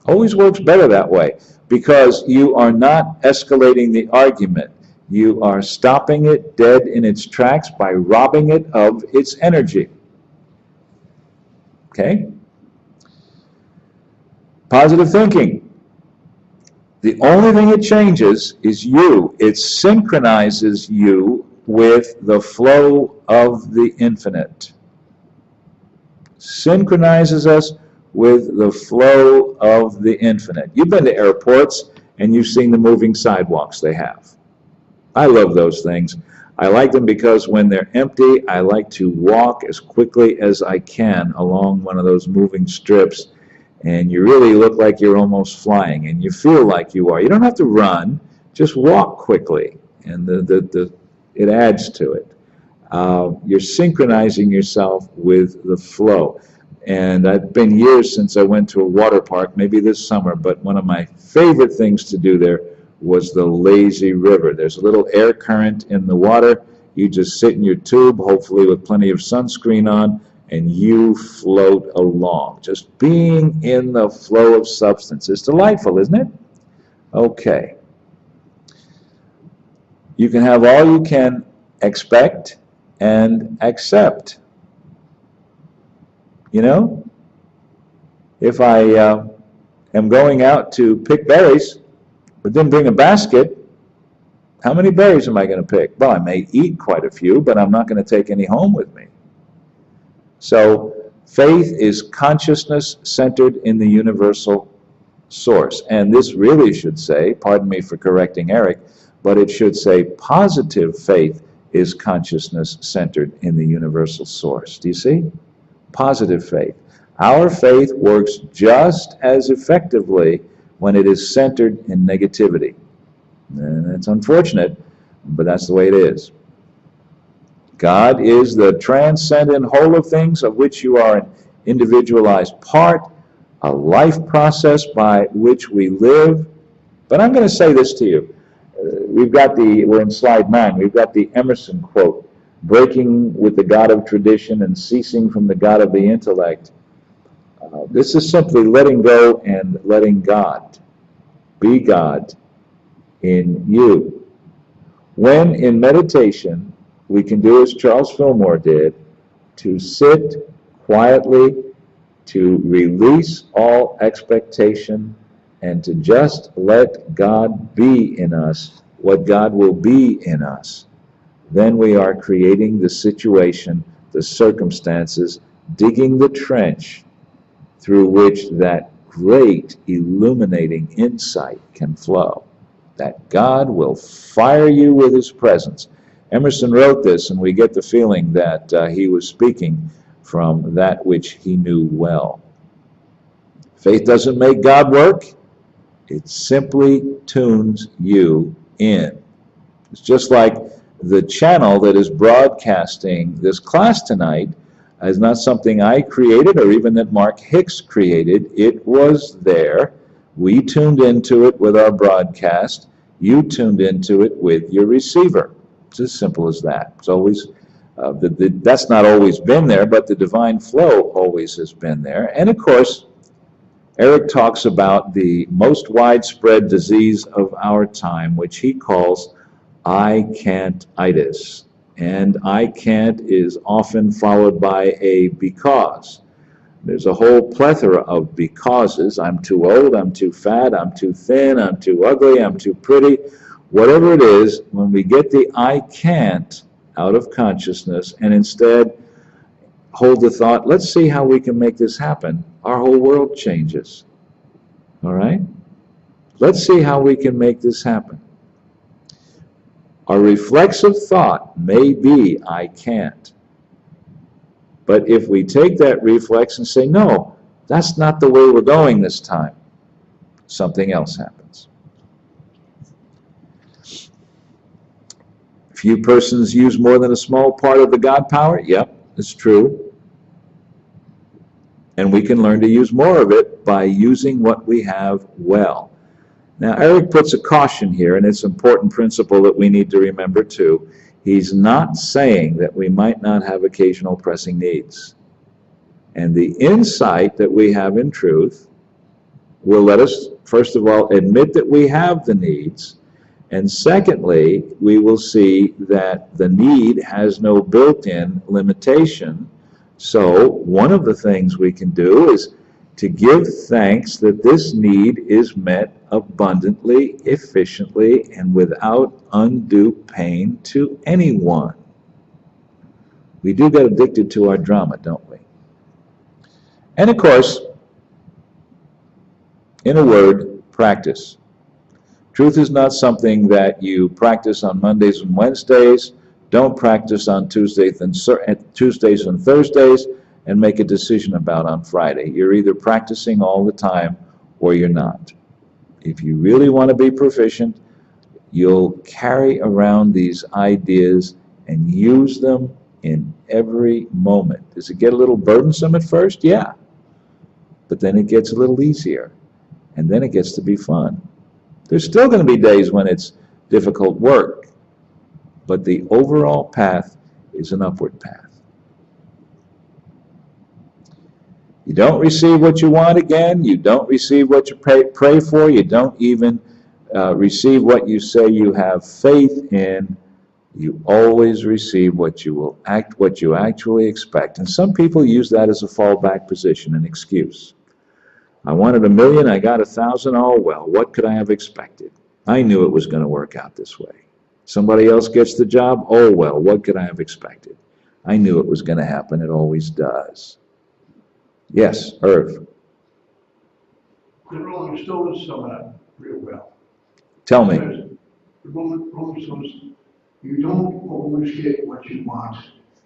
Speaker 1: Always works better that way, because you are not escalating the argument. You are stopping it dead in its tracks by robbing it of its energy. Okay? Positive thinking. The only thing it changes is you. It synchronizes you with the flow of the infinite. Synchronizes us with the flow of the infinite. You've been to airports and you've seen the moving sidewalks they have. I love those things. I like them because when they're empty, I like to walk as quickly as I can along one of those moving strips, and you really look like you're almost flying, and you feel like you are. You don't have to run, just walk quickly, and it adds to it. You're synchronizing yourself with the flow. And it's been years since I went to a water park, maybe this summer, but one of my favorite things to do there was the lazy river. There's a little air current in the water. You just sit in your tube, hopefully with plenty of sunscreen on, and you float along. Just being in the flow of substance is delightful, isn't it? Okay. You can have all you can expect and accept. You know, if I am going out to pick berries, but didn't bring a basket, how many berries am I going to pick? Well, I may eat quite a few, but I'm not going to take any home with me. So faith is consciousness centered in the universal source. And this really should say, pardon me for correcting Eric, but it should say positive faith is consciousness centered in the universal source. Do you see? Positive faith. Our faith works just as effectively when it is centered in negativity. And it's unfortunate, but that's the way it is. God is the transcendent whole of things of which you are an individualized part, a life process by which we live. But I'm going to say this to you. We're in slide 9, we've got the Emerson quote, breaking with the God of tradition and ceasing from the God of the intellect. This is simply letting go and letting God be God in you. When in meditation, we can do as Charles Fillmore did, to sit quietly, to release all expectation, and to just let God be in us what God will be in us. Then we are creating the situation, the circumstances, digging the trench through which that great illuminating insight can flow. That God will fire you with his presence. Emerson wrote this, and we get the feeling that he was speaking from that which he knew well. Faith doesn't make God work. It simply tunes you in. It's just like the channel that is broadcasting this class tonight is not something I created or even that Mark Hicks created. It was there. We tuned into it with our broadcast. You tuned into it with your receiver. It's as simple as that. It's always, that's not always been there, but the divine flow always has been there. And of course, Eric talks about the most widespread disease of our time, which he calls I can't-itis. And I can't is often followed by a because. There's a whole plethora of becauses. I'm too old, I'm too fat, I'm too thin, I'm too ugly, I'm too pretty. Whatever it is, when we get the I can't out of consciousness and instead hold the thought, let's see how we can make this happen, our whole world changes. All right? Let's see how we can make this happen. Our reflexive thought may be, I can't. But if we take that reflex and say, no, that's not the way we're going this time, something else happens. Few persons use more than a small part of the God power. Yep, it's true. And we can learn to use more of it by using what we have well. Now, Eric puts a caution here, and it's an important principle that we need to remember too. He's not saying that we might not have occasional pressing needs. And the insight that we have in truth will let us, first of all, admit that we have the needs. And secondly, we will see that the need has no built-in limitation. So one of the things we can do is to give thanks that this need is met abundantly, efficiently, and without undue pain to anyone. We do get addicted to our drama, don't we? And of course, in a word, practice. Truth is not something that you practice on Mondays and Wednesdays. Don't practice on Tuesdays and Thursdays and make a decision about on Friday. You're either practicing all the time or you're not. If you really want to be proficient, you'll carry around these ideas and use them in every moment. Does it get a little burdensome at first? Yeah. But then it gets a little easier, and then it gets to be fun. There's still going to be days when it's difficult work, but the overall path is an upward path. You don't receive what you want again. You don't receive what you pray for. You don't even receive what you say you have faith in. You always receive what you actually expect. And some people use that as a fallback position, an excuse. I wanted $1 million, I got 1,000. Oh well, what could I have expected? I knew it was going to work out this way. Somebody else gets the job. Oh well, what could I have expected? I knew it was going to happen. It always does. Yes, Irv.
Speaker 5: The Rolling Stones sum it up real well.
Speaker 1: Tell me.
Speaker 5: The Rolling Stones, you don't always get what you want.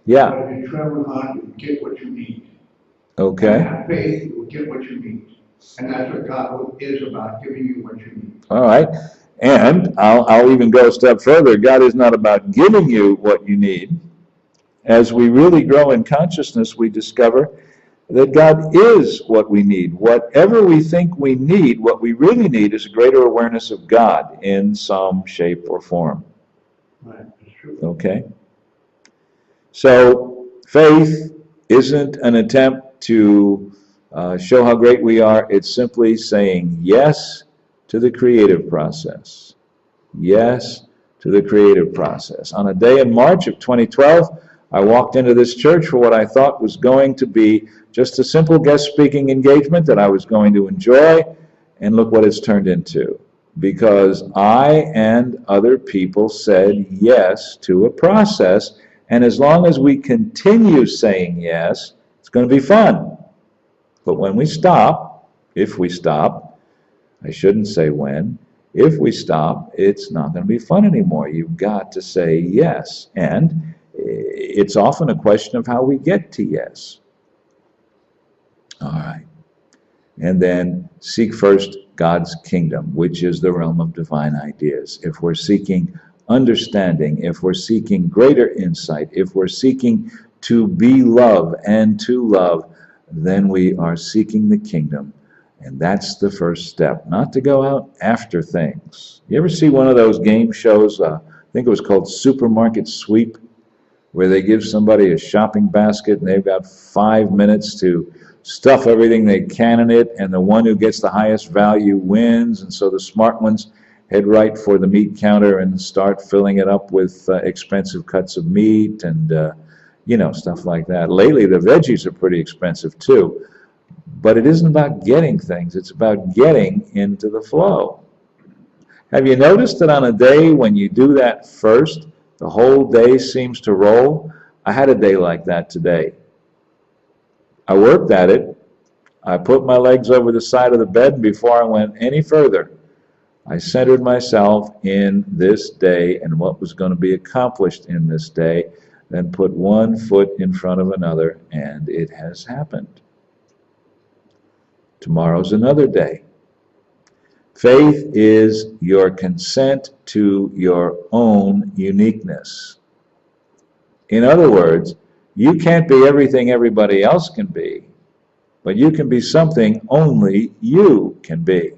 Speaker 1: Yeah.
Speaker 5: But if you travel hard, you get what you need.
Speaker 1: Okay.
Speaker 5: And have faith, you will get what you need. And that's what God is about, giving you what you need.
Speaker 1: All right. And I'll even go a step further. God is not about giving you what you need. As we really grow in consciousness, we discover that God is what we need. Whatever we think we need, what we really need is a greater awareness of God in some shape or form.
Speaker 5: Right, that's true.
Speaker 1: Okay? So, faith isn't an attempt to show how great we are. It's simply saying yes to the creative process. Yes to the creative process. On a day in March of 2012, I walked into this church for what I thought was going to be just a simple guest speaking engagement that I was going to enjoy, and look what it's turned into. Because I and other people said yes to a process, and as long as we continue saying yes, it's going to be fun. But when we stop, if we stop, I shouldn't say when, if we stop, it's not going to be fun anymore. You've got to say yes. And it's often a question of how we get to yes. All right. And then seek first God's kingdom, which is the realm of divine ideas. If we're seeking understanding, if we're seeking greater insight, if we're seeking to be love and to love, then we are seeking the kingdom. And that's the first step, not to go out after things. You ever see one of those game shows, I think it was called Supermarket Sweep, where they give somebody a shopping basket and they've got 5 minutes to stuff everything they can in it, and the one who gets the highest value wins. And so the smart ones head right for the meat counter and start filling it up with expensive cuts of meat and stuff like that. Lately the veggies are pretty expensive too. But it isn't about getting things, it's about getting into the flow. Have you noticed that on a day when you do that first, the whole day seems to roll? I had a day like that today. I worked at it. I put my legs over the side of the bed, and before I went any further, I centered myself in this day and what was going to be accomplished in this day, then put one foot in front of another, and it has happened. Tomorrow's another day. Faith is your consent to your own uniqueness. In other words, you can't be everything everybody else can be, but you can be something only you can be.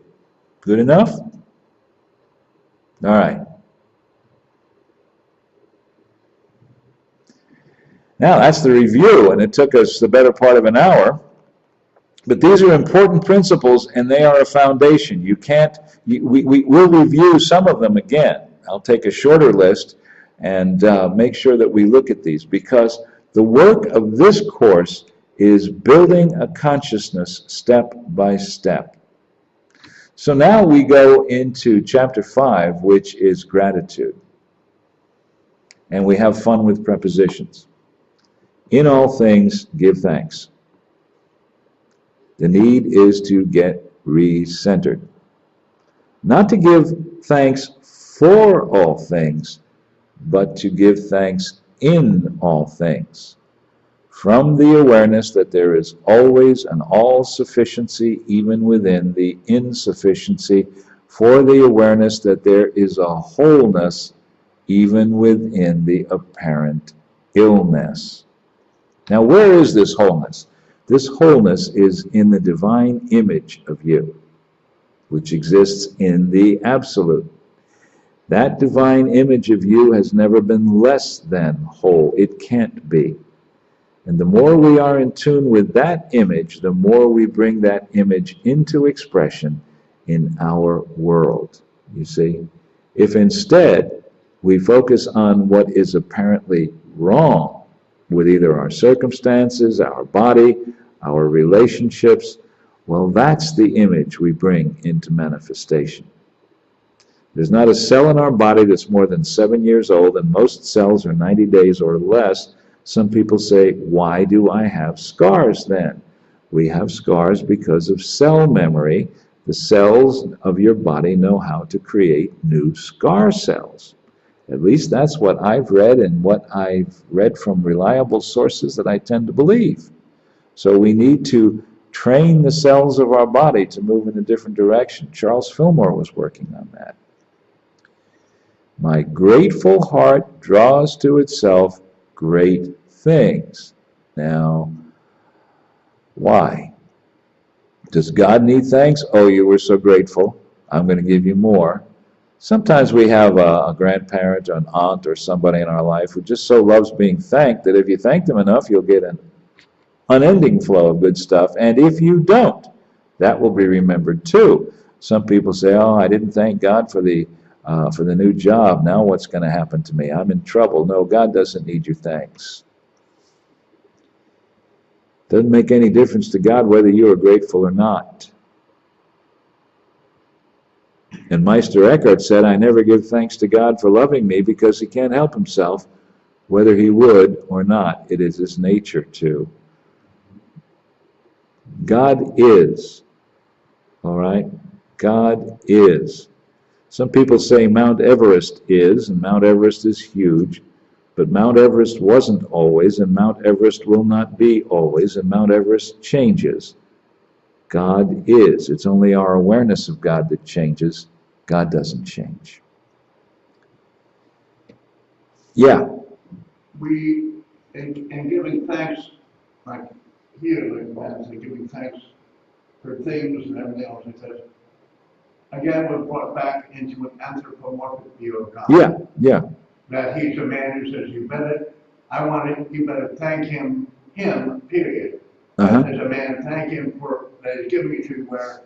Speaker 1: Good enough? All right. Now, that's the review, and it took us the better part of an hour. But these are important principles, and they are a foundation. We'll review some of them again. I'll take a shorter list and make sure that we look at these, because the work of this course is building a consciousness step by step. So now we go into chapter 5, which is gratitude. And we have fun with prepositions. In all things, give thanks. The need is to get re-centered. Not to give thanks for all things, but to give thanks in all things. From the awareness that there is always an all-sufficiency even within the insufficiency, for the awareness that there is a wholeness even within the apparent illness. Now, where is this wholeness? This wholeness is in the divine image of you, which exists in the absolute. That divine image of you has never been less than whole. It can't be. And the more we are in tune with that image, the more we bring that image into expression in our world. You see? If instead we focus on what is apparently wrong with either our circumstances, our body, our relationships, well, that's the image we bring into manifestation. There's not a cell in our body that's more than 7 years old, and most cells are 90 days or less. Some people say, why do I have scars then? We have scars because of cell memory. The cells of your body know how to create new scar cells. At least that's what I've read and what I've read from reliable sources that I tend to believe. So we need to train the cells of our body to move in a different direction. Charles Fillmore was working on that. My grateful heart draws to itself great things. Now, why? Does God need thanks? Oh, you were so grateful. I'm going to give you more. Sometimes we have a grandparent or an aunt or somebody in our life who just so loves being thanked that if you thank them enough, you'll get an unending flow of good stuff. And if you don't, that will be remembered too. Some people say, oh, I didn't thank God for the new job. Now what's going to happen to me? I'm in trouble. No, God doesn't need your thanks. Doesn't make any difference to God whether you are grateful or not. And Meister Eckhart said, I never give thanks to God for loving me because he can't help himself, whether he would or not. It is his nature to. God is. All right? God is. Some people say Mount Everest is, and Mount Everest is huge, but Mount Everest wasn't always, and Mount Everest will not be always, and Mount Everest changes. God is. It's only our awareness of God that changes. God doesn't change. Yeah.
Speaker 5: We, in giving thanks, like here, like that, giving thanks for things and everything else, it says, again, we're brought back into an anthropomorphic view of God.
Speaker 1: Yeah, yeah.
Speaker 5: That he's a man who says, you better thank him, period.
Speaker 1: Uh-huh.
Speaker 5: As a man, thank him for that he's giving you to where,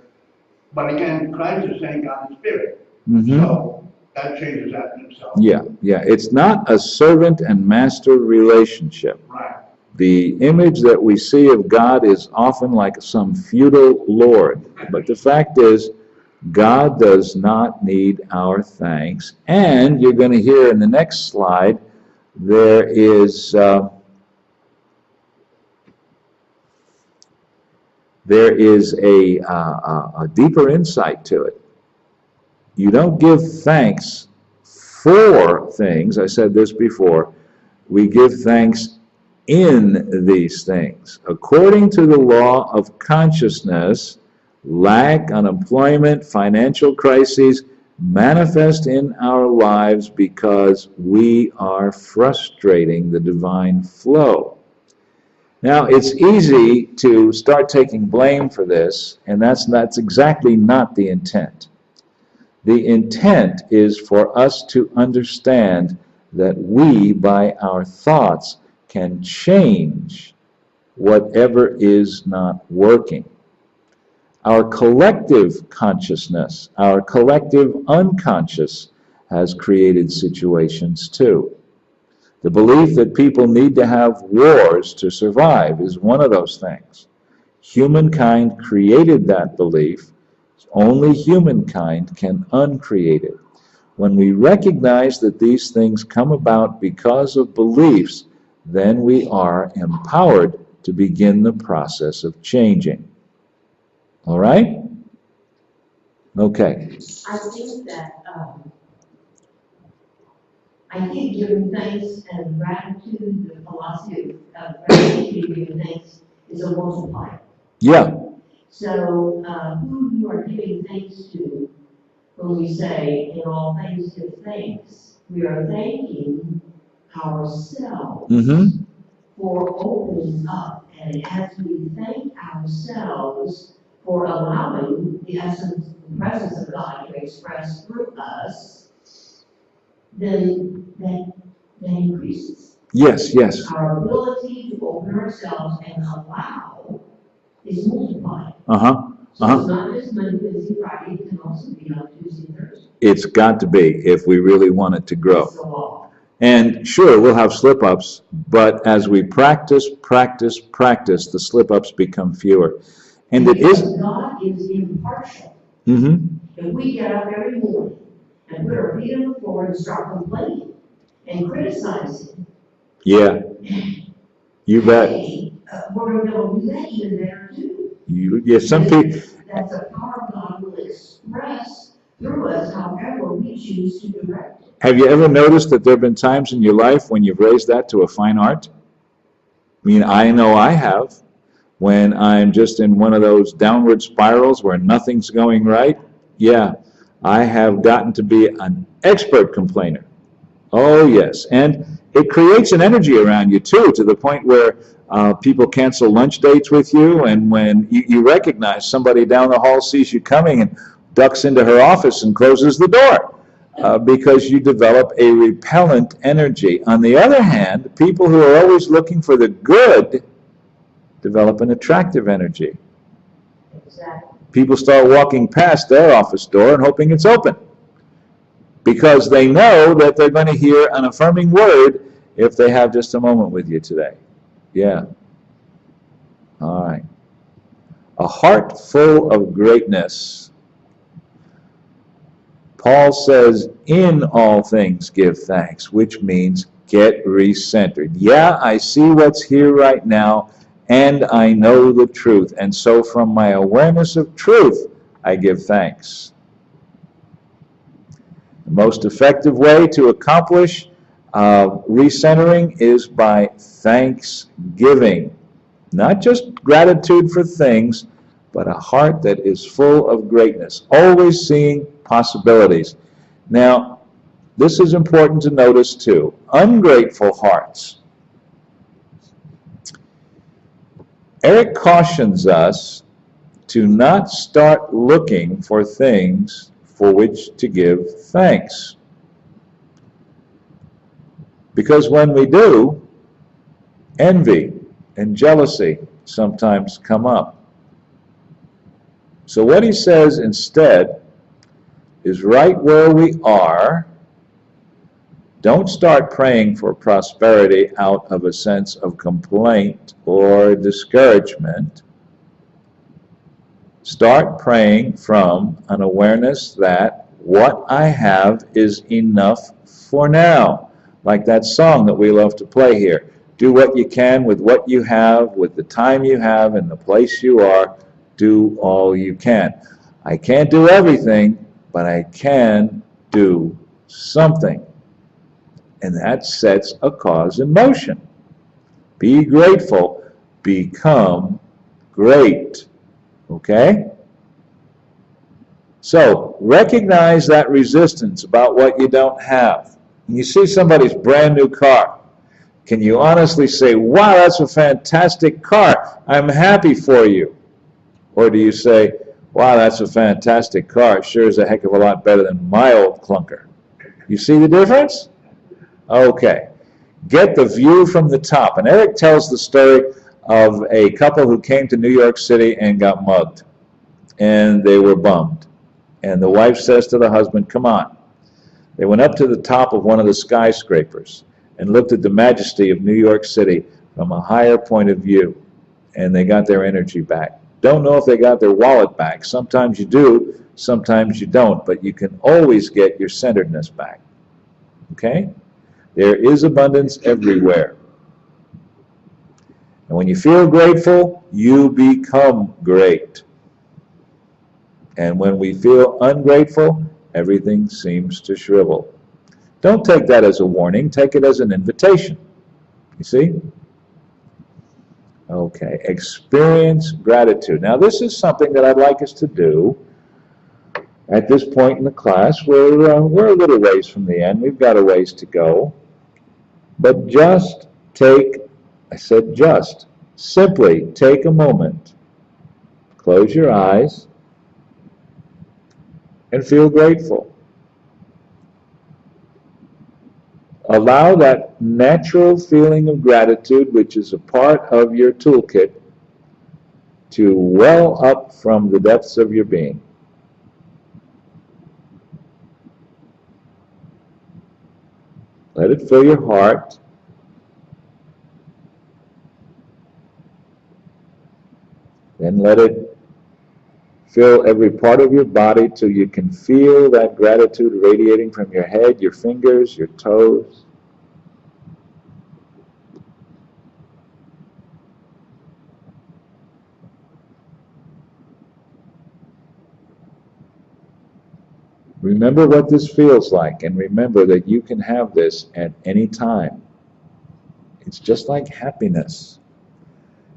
Speaker 5: but again, Christ is saying God is spirit.
Speaker 1: Mm-hmm.
Speaker 5: So that changes that in itself.
Speaker 1: Yeah, yeah. It's not a servant and master relationship.
Speaker 5: Right.
Speaker 1: The image that we see of God is often like some feudal lord. But the fact is, God does not need our thanks. And you're going to hear in the next slide, there is a deeper insight to it. You don't give thanks for things. I said this before. We give thanks in these things. According to the law of consciousness, lack, unemployment, financial crises manifest in our lives because we are frustrating the divine flow. Now, it's easy to start taking blame for this, and that's exactly not the intent. The intent is for us to understand that we, by our thoughts, can change whatever is not working. Our collective consciousness, our collective unconscious, has created situations too. The belief that people need to have wars to survive is one of those things. Humankind created that belief. Only humankind can uncreate it. When we recognize that these things come about because of beliefs, then we are empowered to begin the process of changing. All right? Okay.
Speaker 2: I think giving thanks and gratitude, the philosophy of gratitude, giving thanks, is a multiplier.
Speaker 1: Yeah.
Speaker 2: So, who you are giving thanks to when we say, in all things give thanks, We are thanking ourselves
Speaker 1: Mm-hmm.
Speaker 2: for opening up. And as we thank ourselves for allowing the essence, the presence of God to express through us, then that increases.
Speaker 1: Yes, yes.
Speaker 2: Our ability to open ourselves and allow is multiplied.
Speaker 1: Uh-huh.
Speaker 2: So
Speaker 1: Uh-huh.
Speaker 2: it's not just Monday, Wednesday, Friday, it can also be on Tuesday, Thursday.
Speaker 1: It's got to be if we really want it to grow.
Speaker 2: So,
Speaker 1: And sure, we'll have slip-ups, but as we practice, the slip-ups become fewer. And it
Speaker 2: because
Speaker 1: is...
Speaker 2: God is impartial.
Speaker 1: Mm-hmm.
Speaker 2: If we get up every morning and put our feet on the floor and start complaining and criticizing,
Speaker 1: Yeah. You bet.
Speaker 2: hey, we're going to be able to do that even better too.
Speaker 1: Some people...
Speaker 2: That's a power God will express through us however we choose to direct it.
Speaker 1: Have you ever noticed that there have been times in your life when you've raised that to a fine art? I mean, I know I have. When I'm just in one of those downward spirals where nothing's going right, yeah, I have gotten to be an expert complainer. Oh, yes. And it creates an energy around you, too, to the point where people cancel lunch dates with you, and when you recognize somebody down the hall sees you coming and ducks into her office and closes the door because you develop a repellent energy. On the other hand, people who are always looking for the good develop an attractive energy.
Speaker 2: Exactly.
Speaker 1: People start walking past their office door and hoping it's open, because they know that they're going to hear an affirming word if they have just a moment with you today. Yeah. All right. A heart full of greatness. Paul says, in all things give thanks, which means get recentered. Yeah, I see what's here right now, and I know the truth. And so from my awareness of truth, I give thanks. The most effective way to accomplish recentering is by thanksgiving. Not just gratitude for things, but a heart that is full of greatness, always seeing possibilities. Now, this is important to notice too. Ungrateful hearts. Eric cautions us to not start looking for things for which to give thanks. Because when we do, envy and jealousy sometimes come up. So what he says instead is right where we are, don't start praying for prosperity out of a sense of complaint or discouragement. Start praying from an awareness that what I have is enough for now. Like that song that we love to play here. Do what you can with what you have, with the time you have, and the place you are. Do all you can. I can't do everything, but I can do something. And that sets a cause in motion. Be grateful. Become great. Okay? So, recognize that resistance about what you don't have. When you see somebody's brand new car, can you honestly say, wow, that's a fantastic car. I'm happy for you. Or do you say, wow, that's a fantastic car. It sure is a heck of a lot better than my old clunker. You see the difference? Okay. Get the view from the top. And Eric tells the story of a couple who came to New York City and got mugged. And they were bummed. And the wife says to the husband, come on. They went up to the top of one of the skyscrapers and looked at the majesty of New York City from a higher point of view. And they got their energy back. Don't know if they got their wallet back. Sometimes you do, sometimes you don't. But you can always get your centeredness back. Okay? There is abundance everywhere. And when you feel grateful, you become great. And when we feel ungrateful, everything seems to shrivel. Don't take that as a warning. Take it as an invitation. You see? Okay. Experience gratitude. Now, this is something that I'd like us to do At this point in the class, we're a little ways from the end. We've got a ways to go. But just take, I said just, simply take a moment, close your eyes, and feel grateful. Allow that natural feeling of gratitude, which is a part of your toolkit, to well up from the depths of your being. Let it fill your heart. Then let it fill every part of your body till you can feel that gratitude radiating from your head, your fingers, your toes. Remember what this feels like, and remember that you can have this at any time. It's just like happiness.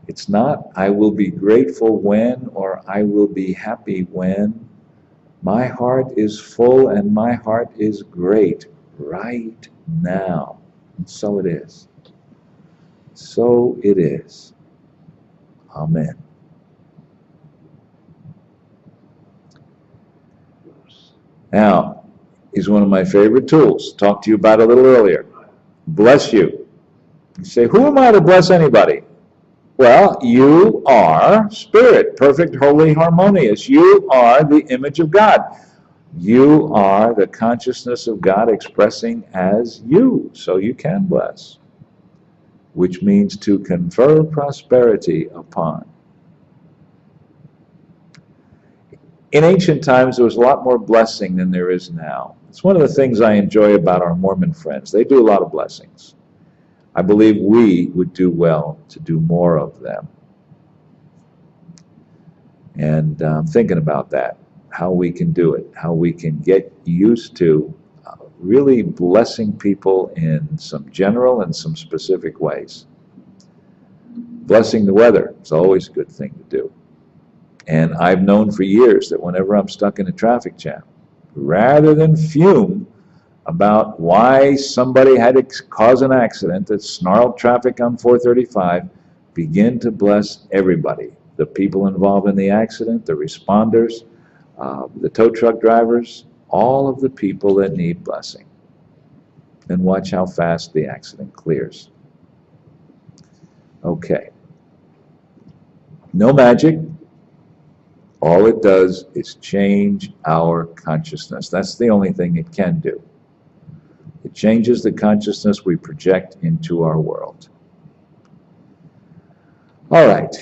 Speaker 1: It's not, I will be grateful when, or I will be happy when. My heart is full and my heart is great right now. And so it is. So it is. Amen. Now, is one of my favorite tools. Talked to you about it a little earlier. Bless you. You say, who am I to bless anybody? Well, you are spirit, perfect, holy, harmonious. You are the image of God. You are the consciousness of God expressing as you, so you can bless, which means to confer prosperity upon. In ancient times, there was a lot more blessing than there is now. It's one of the things I enjoy about our Mormon friends. They do a lot of blessings. I believe we would do well to do more of them. And I'm thinking about that, how we can do it, how we can get used to really blessing people in some general and some specific ways. Blessing the weather is always a good thing to do. And I've known for years that whenever I'm stuck in a traffic jam, rather than fume about why somebody had to cause an accident that snarled traffic on 435, begin to bless everybody. The people involved in the accident, the responders, the tow truck drivers, all of the people that need blessing. And watch how fast the accident clears. Okay. No magic. All it does is change our consciousness. That's the only thing it can do. It changes the consciousness we project into our world. All right.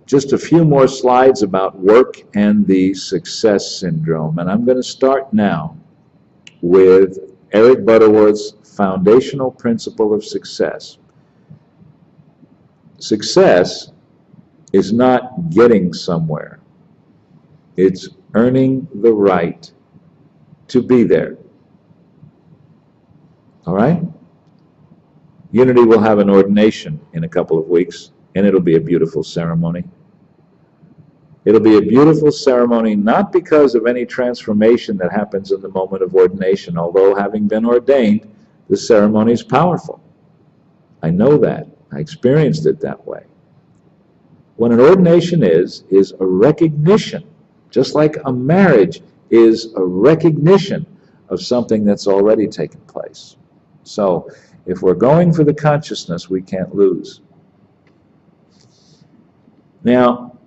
Speaker 1: Just a few more slides about work and the success syndrome. And I'm going to start now with Eric Butterworth's foundational principle of success. Success is not getting somewhere. It's earning the right to be there. All right? Unity will have an ordination in a couple of weeks, and it'll be a beautiful ceremony. It'll be a beautiful ceremony not because of any transformation that happens in the moment of ordination, although having been ordained, the ceremony is powerful. I know that. I experienced it that way. What an ordination is a recognition, just like a marriage is a recognition of something that's already taken place. So, if we're going for the consciousness, we can't lose. Now,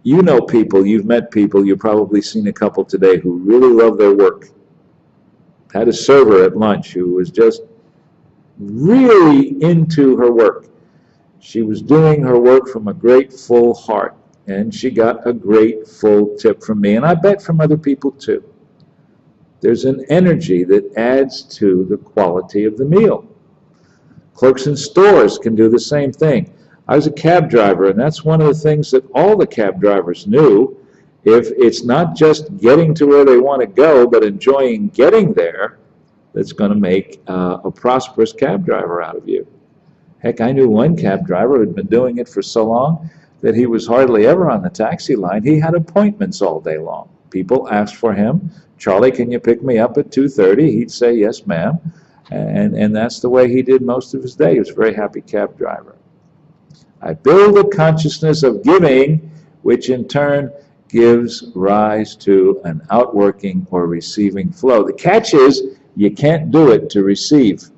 Speaker 1: you know people, you've met people, you've probably seen a couple today who really love their work. Had a server at lunch who was just really into her work. She was doing her work from a great full heart, and she got a great full tip from me, and I bet from other people too. There's an energy that adds to the quality of the meal. Clerks in stores can do the same thing. I was a cab driver, and that's one of the things that all the cab drivers knew. If it's not just getting to where they want to go, but enjoying getting there, that's going to make a prosperous cab driver out of you. Heck, I knew one cab driver who had been doing it for so long, that he was hardly ever on the taxi line. He had appointments all day long. People asked for him. Charlie, can you pick me up at 2:30? He'd say, yes, ma'am. And that's the way he did most of his day. He was a very happy cab driver. I build a consciousness of giving, which in turn gives rise to an outworking or receiving flow. The catch is, you can't do it to receive.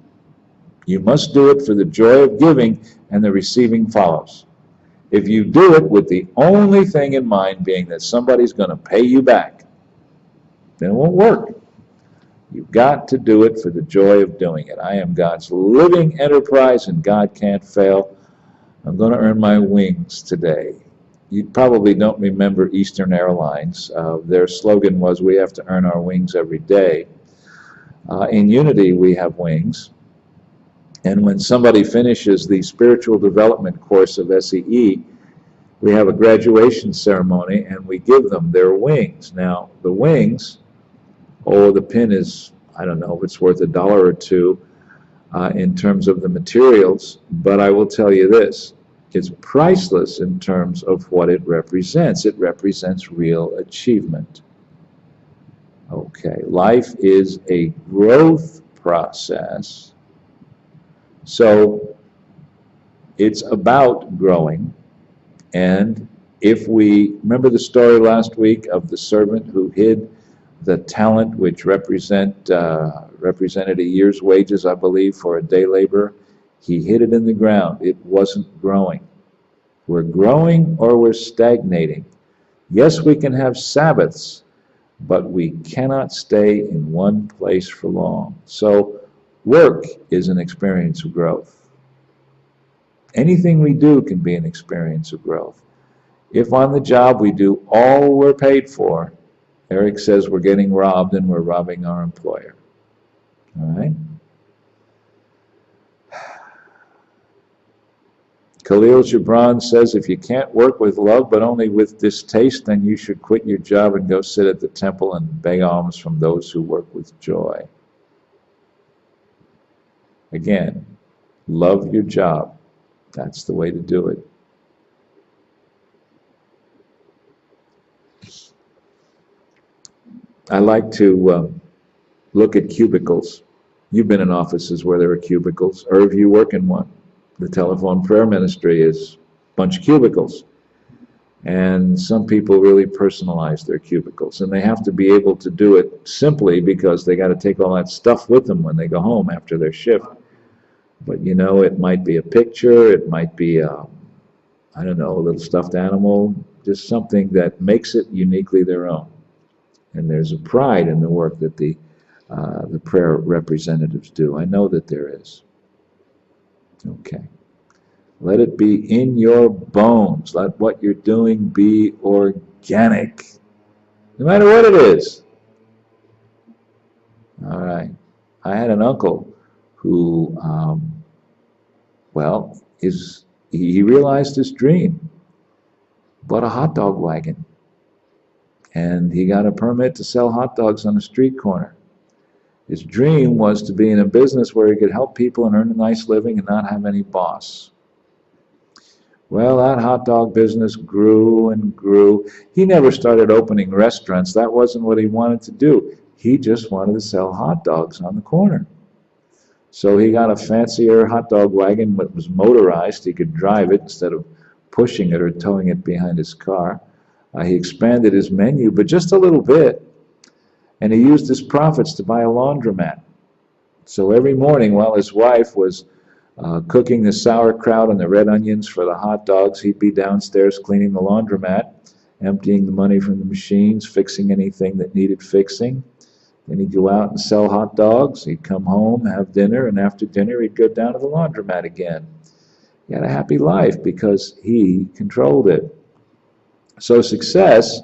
Speaker 1: You must do it for the joy of giving, and the receiving follows. If you do it with the only thing in mind being that somebody's going to pay you back, then it won't work. You've got to do it for the joy of doing it. I am God's living enterprise, and God can't fail. I'm going to earn my wings today. You probably don't remember Eastern Airlines. Their slogan was, we have to earn our wings every day. In Unity, we have wings. And when somebody finishes the spiritual development course of SEE, we have a graduation ceremony, and we give them their wings. Now, the wings, the pin is, I don't know if it's worth $1 or $2 in terms of the materials, but I will tell you this, it's priceless in terms of what it represents. It represents real achievement. Okay, life is a growth process, so it's about growing. And if we remember the story last week of the servant who hid the talent which represented a year's wages, I believe, for a day laborer, he hid it in the ground. It wasn't growing. We're growing or we're stagnating. Yes, we can have Sabbaths, but we cannot stay in one place for long. So work is an experience of growth. Anything we do can be an experience of growth. If on the job we do all we're paid for, Eric says we're getting robbed and we're robbing our employer. All right? Khalil Gibran says if you can't work with love but only with distaste, then you should quit your job and go sit at the temple and beg alms from those who work with joy. Again, love your job. That's the way to do it. I like to look at cubicles. You've been in offices where there are cubicles, or if you work in one. The telephone prayer ministry is a bunch of cubicles. And some people really personalize their cubicles, and they have to be able to do it simply because they got to take all that stuff with them when they go home after their shift. But you know, it might be a picture, it might be a little stuffed animal, just something that makes it uniquely their own. And there's a pride in the work that the prayer representatives do. I know that there is. Okay. Let it be in your bones. Let what you're doing be organic, no matter what it is. All right. I had an uncle who, he realized his dream, bought a hot dog wagon, and he got a permit to sell hot dogs on a street corner. His dream was to be in a business where he could help people and earn a nice living and not have any boss. Well, that hot dog business grew and grew. He never started opening restaurants. That wasn't what he wanted to do. He just wanted to sell hot dogs on the corner. So he got a fancier hot dog wagon that was motorized. He could drive it instead of pushing it or towing it behind his car. He expanded his menu, but just a little bit. And he used his profits to buy a laundromat. So every morning while his wife was cooking the sauerkraut and the red onions for the hot dogs, he'd be downstairs cleaning the laundromat, emptying the money from the machines, fixing anything that needed fixing. Then he'd go out and sell hot dogs. He'd come home, have dinner, and after dinner he'd go down to the laundromat again. He had a happy life because he controlled it. So success,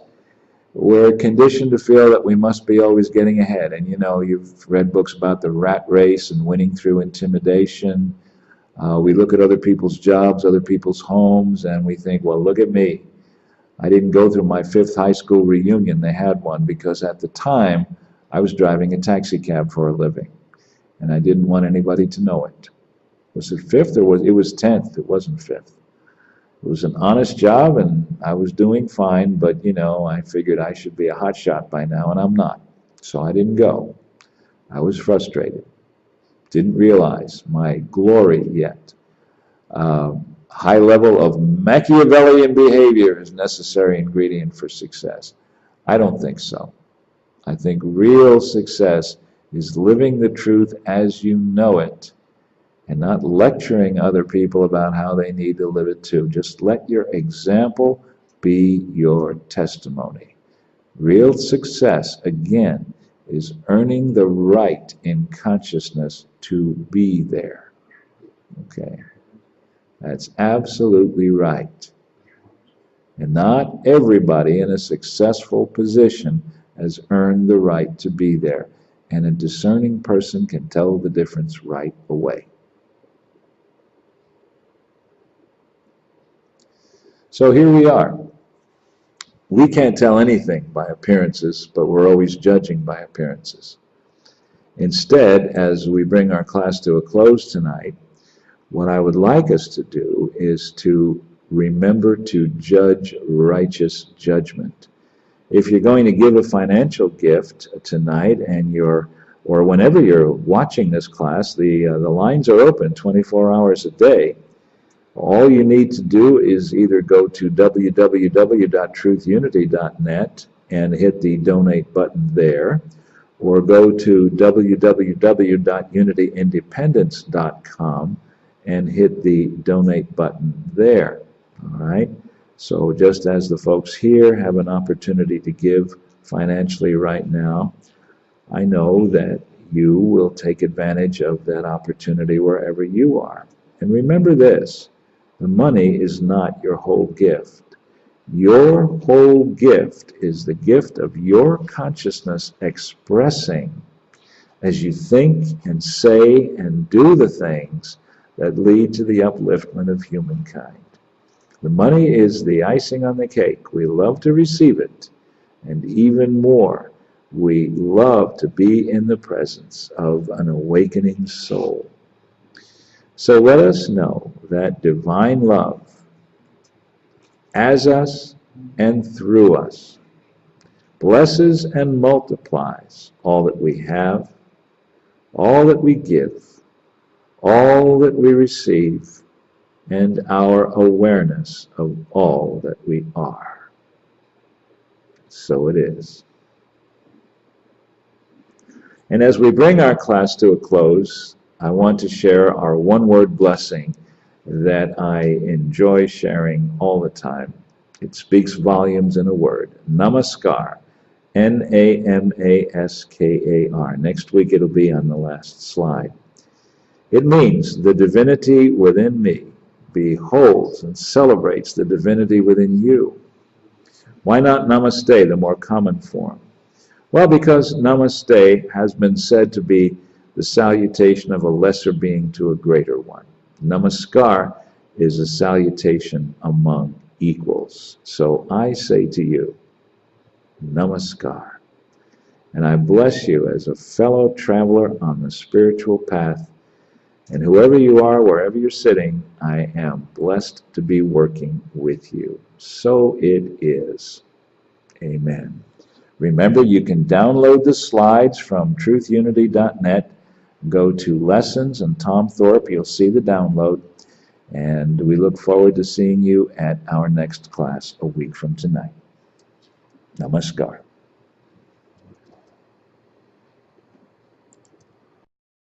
Speaker 1: we're conditioned to feel that we must be always getting ahead. And you know, you've read books about the rat race and winning through intimidation. We look at other people's jobs, other people's homes, and we think, well, look at me. I didn't go through my 5th high school reunion. They had one because at the time I was driving a taxi cab for a living, and I didn't want anybody to know it. Was it 5th or it was 10th? It wasn't 5th. It was an honest job, and I was doing fine, but, I figured I should be a hot shot by now, and I'm not. So I didn't go. I was frustrated. Didn't realize my glory yet. High level of Machiavellian behavior is necessary ingredient for success. I don't think so. I think real success is living the truth as you know it and not lecturing other people about how they need to live it too. Just let your example be your testimony. Real success, again, is earning the right in consciousness to be there. Okay? That's absolutely right. And not everybody in a successful position has earned the right to be there. And a discerning person can tell the difference right away. So here we are. We can't tell anything by appearances, but we're always judging by appearances. Instead, as we bring our class to a close tonight, what I would like us to do is to remember to judge righteous judgment. If you're going to give a financial gift tonight or whenever you're watching this class, the lines are open 24 hours a day. All you need to do is either go to www.truthunity.net and hit the donate button there, or go to www.unityindependence.com and hit the donate button there. All right? So just as the folks here have an opportunity to give financially right now, I know that you will take advantage of that opportunity wherever you are. And remember this, the money is not your whole gift. Your whole gift is the gift of your consciousness expressing as you think and say and do the things that lead to the upliftment of humankind. The money is the icing on the cake. We love to receive it, and even more, we love to be in the presence of an awakening soul. So let us know that divine love, as us and through us, blesses and multiplies all that we have, all that we give, all that we receive, and our awareness of all that we are. So it is. And as we bring our class to a close, I want to share our one-word blessing that I enjoy sharing all the time. It speaks volumes in a word. Namaskar. N-A-M-A-S-K-A-R. Next week it'll be on the last slide. It means the divinity within me beholds and celebrates the divinity within you. Why not namaste, the more common form? Well, because namaste has been said to be the salutation of a lesser being to a greater one. Namaskar is a salutation among equals. So I say to you, Namaskar. And I bless you as a fellow traveler on the spiritual path. And whoever you are, wherever you're sitting, I am blessed to be working with you. So it is. Amen. Remember, you can download the slides from truthunity.net. Go to Lessons and Tom Thorpe. You'll see the download. And we look forward to seeing you at our next class a week from tonight. Namaskar.